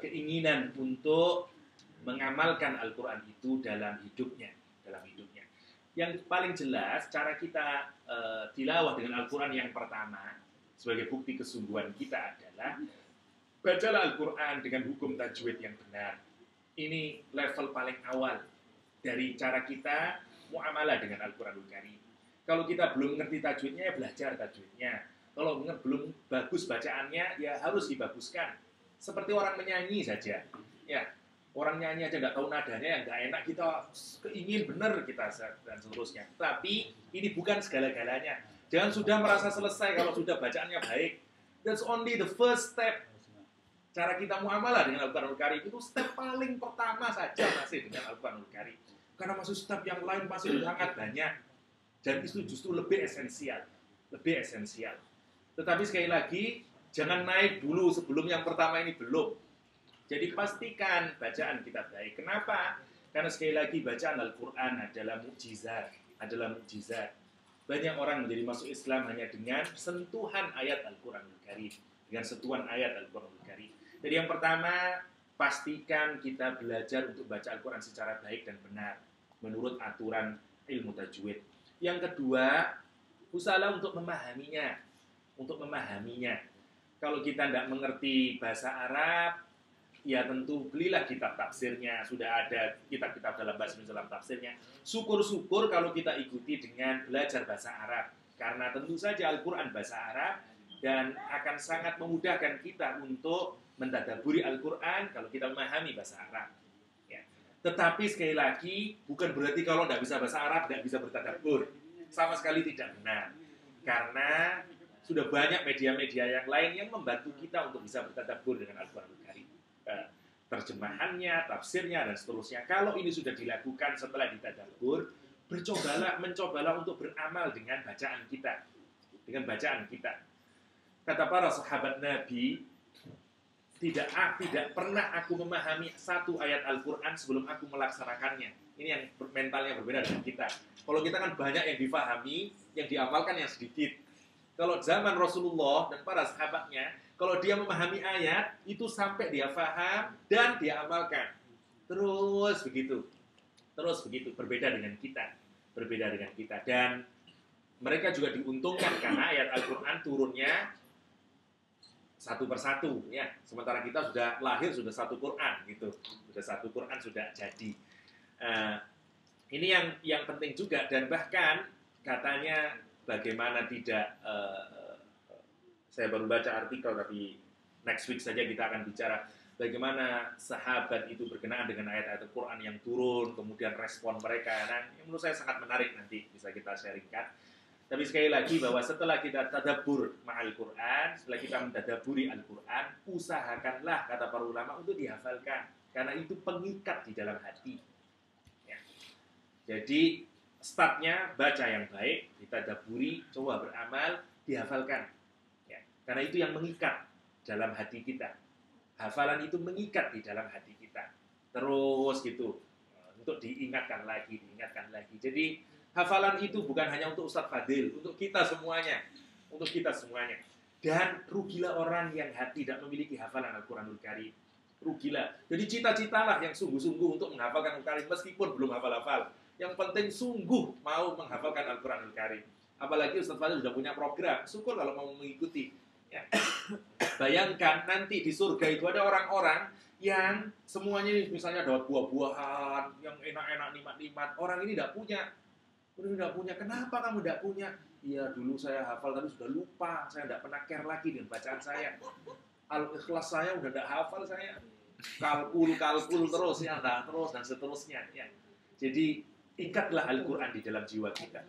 keinginan untuk mengamalkan Al-Quran itu dalam hidupnya. Yang paling jelas, cara kita tilawah dengan Al-Quran yang pertama, sebagai bukti kesungguhan kita adalah, bacalah Al-Quran dengan hukum tajwid yang benar. Ini level paling awal dari cara kita muamalah dengan Al-Quranul Karim. Kalau kita belum ngerti tajwidnya, ya belajar tajwidnya. Kalau belum bagus bacaannya, ya harus dibaguskan. Seperti orang menyanyi saja. Ya, orang nyanyi aja nggak tahu nadanya, yang nggak enak kita keingin benar kita dan seterusnya. Tapi ini bukan segala-galanya. Jangan sudah merasa selesai kalau sudah bacaannya baik. That's only the first step. Cara kita muamalah dengan Al-Quranul Karim itu step paling pertama saja masih dengan Al-Quranul Karim. Karena masih step yang lain masih sangat banyak. Dan itu justru lebih esensial. Tetapi sekali lagi, jangan naik dulu sebelum yang pertama ini belum. Jadi pastikan bacaan kita baik. Kenapa? Karena sekali lagi bacaan Al-Quran adalah mukjizat. Banyak orang menjadi masuk Islam hanya dengan sentuhan ayat Al-Quranul Karim. Dengan sentuhan ayat Al-Quranul Karim. Jadi yang pertama, pastikan kita belajar untuk baca Al-Quran secara baik dan benar. Menurut aturan ilmu tajwid. Yang kedua, usahalah untuk memahaminya. Kalau kita tidak mengerti bahasa Arab, ya tentu belilah kitab tafsirnya. Sudah ada kitab-kitab dalam bahasa Indonesia dalam tafsirnya. Syukur-syukur kalau kita ikuti dengan belajar bahasa Arab. Karena tentu saja Al-Quran bahasa Arab dan akan sangat memudahkan kita untuk mentadabburi Al-Quran kalau kita memahami bahasa Arab. Ya. Tetapi sekali lagi, bukan berarti kalau tidak bisa bahasa Arab, tidak bisa bertadabbur. Sama sekali tidak benar. Karena sudah banyak media-media yang lain yang membantu kita untuk bisa bertadabbur dengan Al-Quranul Karim. Terjemahannya, tafsirnya, dan seterusnya. Kalau ini sudah dilakukan setelah ditadabbur, mencobalah untuk beramal dengan bacaan kita. Kata para sahabat Nabi, tidak pernah aku memahami satu ayat Al-Quran sebelum aku melaksanakannya. Ini yang mentalnya berbeda dengan kita. Kalau kita kan banyak yang difahami, yang diamalkan yang sedikit. Kalau zaman Rasulullah dan para sahabatnya, kalau dia memahami ayat, itu sampai dia faham dan dia amalkan. Terus begitu. Berbeda dengan kita. Dan mereka juga diuntungkan karena ayat Al-Quran turunnya satu persatu, ya. Sementara kita sudah lahir sudah satu Quran, gitu. Sudah jadi. Ini yang penting juga, dan bahkan katanya bagaimana tidak Saya baru baca artikel, tapi next week saja kita akan bicara bagaimana sahabat itu berkenaan dengan ayat-ayat Al-Quran yang turun, kemudian respon mereka. Nah, yang menurut saya sangat menarik, nanti bisa kita sharingkan. Tapi sekali lagi bahwa setelah kita tadabbur ma'al Quran, setelah kita mentadaburi Al-Quran, usahakanlah, kata para ulama, untuk dihafalkan. Karena itu pengikat di dalam hati. Ya. Jadi, startnya baca yang baik, ditadaburi, coba beramal, dihafalkan. Ya. Karena itu yang mengikat dalam hati kita. Hafalan itu mengikat di dalam hati kita. Terus gitu. Untuk diingatkan lagi, diingatkan lagi. Jadi, hafalan itu bukan hanya untuk Ustadz Fadil, untuk kita semuanya. Untuk kita semuanya. Dan rugilah orang yang hati tidak memiliki hafalan Al-Quranul Karim. Rugilah. Jadi cita-citalah yang sungguh-sungguh untuk menghafalkan Al-Quran Karim meskipun belum hafal-hafal. Yang penting sungguh mau menghafalkan Al-Quranul Karim. Apalagi Ustadz Fadil sudah punya program. Syukur kalau mau mengikuti. Ya. Bayangkan nanti di surga itu ada orang-orang yang semuanya misalnya dapat buah-buahan, yang enak-enak, nikmat-nikmat. Orang ini tidak punya. Udah tidak punya. Kenapa kamu tidak punya? Iya, dulu saya hafal tapi sudah lupa. Saya tidak pernah care lagi dengan bacaan saya. Al-Ikhlas saya udah tidak hafal saya. Kalkul terus ya, nah, terus dan seterusnya. Ya. Jadi ikatlah Al-Quran di dalam jiwa kita.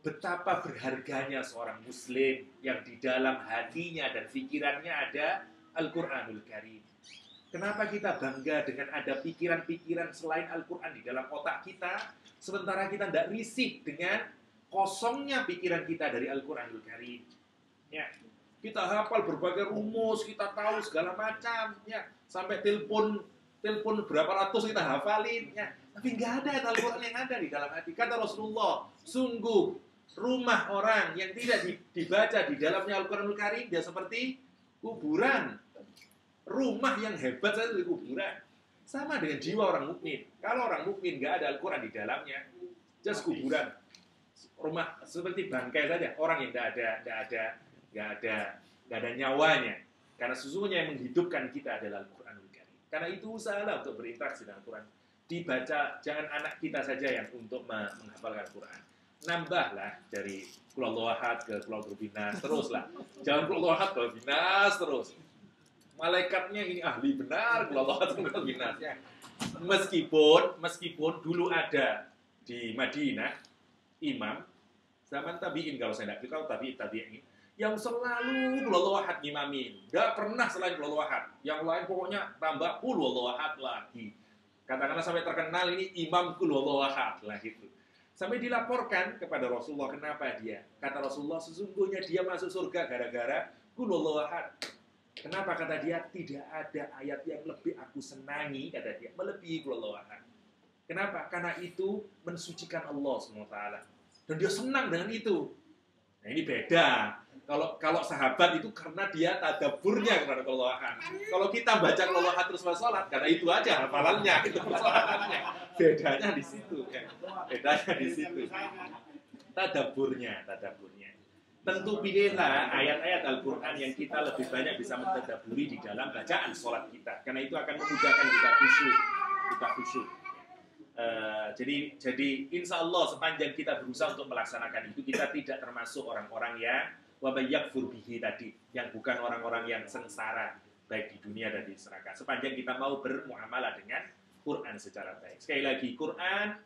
Betapa berharganya seorang Muslim yang di dalam hatinya dan pikirannya ada Al-Quranul Karim. Kenapa kita bangga dengan ada pikiran-pikiran selain Al-Quran di dalam otak kita, sementara kita tidak risih dengan kosongnya pikiran kita dari Al-Quranul Karim. Ya. Kita hafal berbagai rumus, kita tahu segala macam, ya. Sampai telepon berapa ratus kita hafalin, ya. Tapi nggak ada Al-Quran yang ada di dalam hati. Kata Rasulullah, sungguh rumah orang yang tidak dibaca di dalamnya Al-Quranul Karim, dia seperti kuburan. Rumah yang hebat saja seperti kuburan. Sama dengan jiwa orang mukmin. Kalau orang mukmin nggak ada Al-Quran di dalamnya, just kuburan. Rumah seperti bangkai saja. Orang yang nggak ada nyawanya. Karena sesungguhnya yang menghidupkan kita adalah Al-Quranul Karim. Karena itu usahalah untuk berinteraksi dengan Al-Quran. Dibaca, jangan anak kita saja yang untuk menghafalkan Al-Quran. Nambahlah dari Qul Huwallahu Ahad ke Qul A'udzu Binas, teruslah. Jangan Qul Huwallahu Ahad ke Binas terus. Malaikatnya ini ahli benar Qul Huwallahu Ahad ke Binas. Ya. Meskipun dulu ada di Madinah imam zaman tabi'in, kalau saya tidak tahu tabi'in yang selalu Qul Huwallahu Ahad ngimamin. Enggak pernah selain Qul Huwallahu Ahad. Yang lain pokoknya tambah Qul Huwallahu Ahad lagi. Katakanlah sampai terkenal ini imam Qul Huwallahu Ahad lah gitu. Sampai dilaporkan kepada Rasulullah, kenapa dia? Kata Rasulullah, sesungguhnya dia masuk surga gara-gara Qul Huwallahu Ahad. Kenapa? Kata dia, tidak ada ayat yang lebih aku senangi, kata dia, melebihi Qul Huwallahu Ahad. Kenapa? Karena itu mensucikan Allah SWT. Dan dia senang dengan itu. Nah ini beda. Kalau sahabat itu karena dia tadaburnya kepada Qul Huwallahu Ahad. Kalau kita baca Qul Huwallahu Ahad terus sholat, karena itu aja hafalannya, itu persoalannya. Bedanya di situ. Ya. Bedanya di situ. Tadaburnya. Tentu pilihlah ayat-ayat Al-Quran yang kita lebih banyak bisa mentadaburi di dalam bacaan sholat kita. Karena itu akan memudahkan kita khusyuk. Jadi insya Allah sepanjang kita berusaha untuk melaksanakan itu, kita tidak termasuk orang-orang yang wabayyakfur bihi tadi, yang bukan orang-orang yang sengsara baik di dunia dan di neraka. Sepanjang kita mau bermuamalah dengan Quran secara baik. Sekali lagi, Quran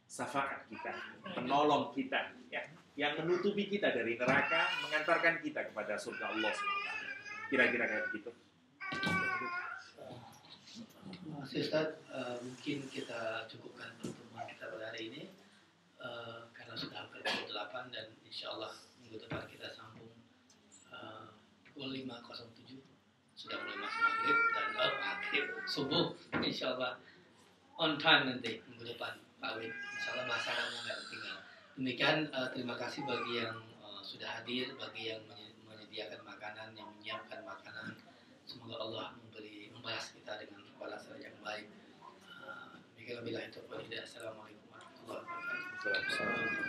syafaat kita, penolong kita, ya, yang menutupi kita dari neraka, mengantarkan kita kepada surga Allah SWT. Kira-kira kayak begitu. Ustaz, mungkin kita cukupkan pertemuan kita pada hari ini karena sudah hampir pukul 8 dan insya Allah minggu depan kita sambung pukul 5.07 sudah mulai masuk maghrib dan maghrib subuh insya Allah on time nanti minggu depan Pak Win, insya Allah masalahnya nggak tinggal. Demikian terima kasih bagi yang sudah hadir, bagi yang menyediakan makanan, yang menyiapkan makanan. Semoga Allah membalas kita dengan balasan yang baik. Demikian bila itu. Assalamualaikum warahmatullahi wabarakatuh.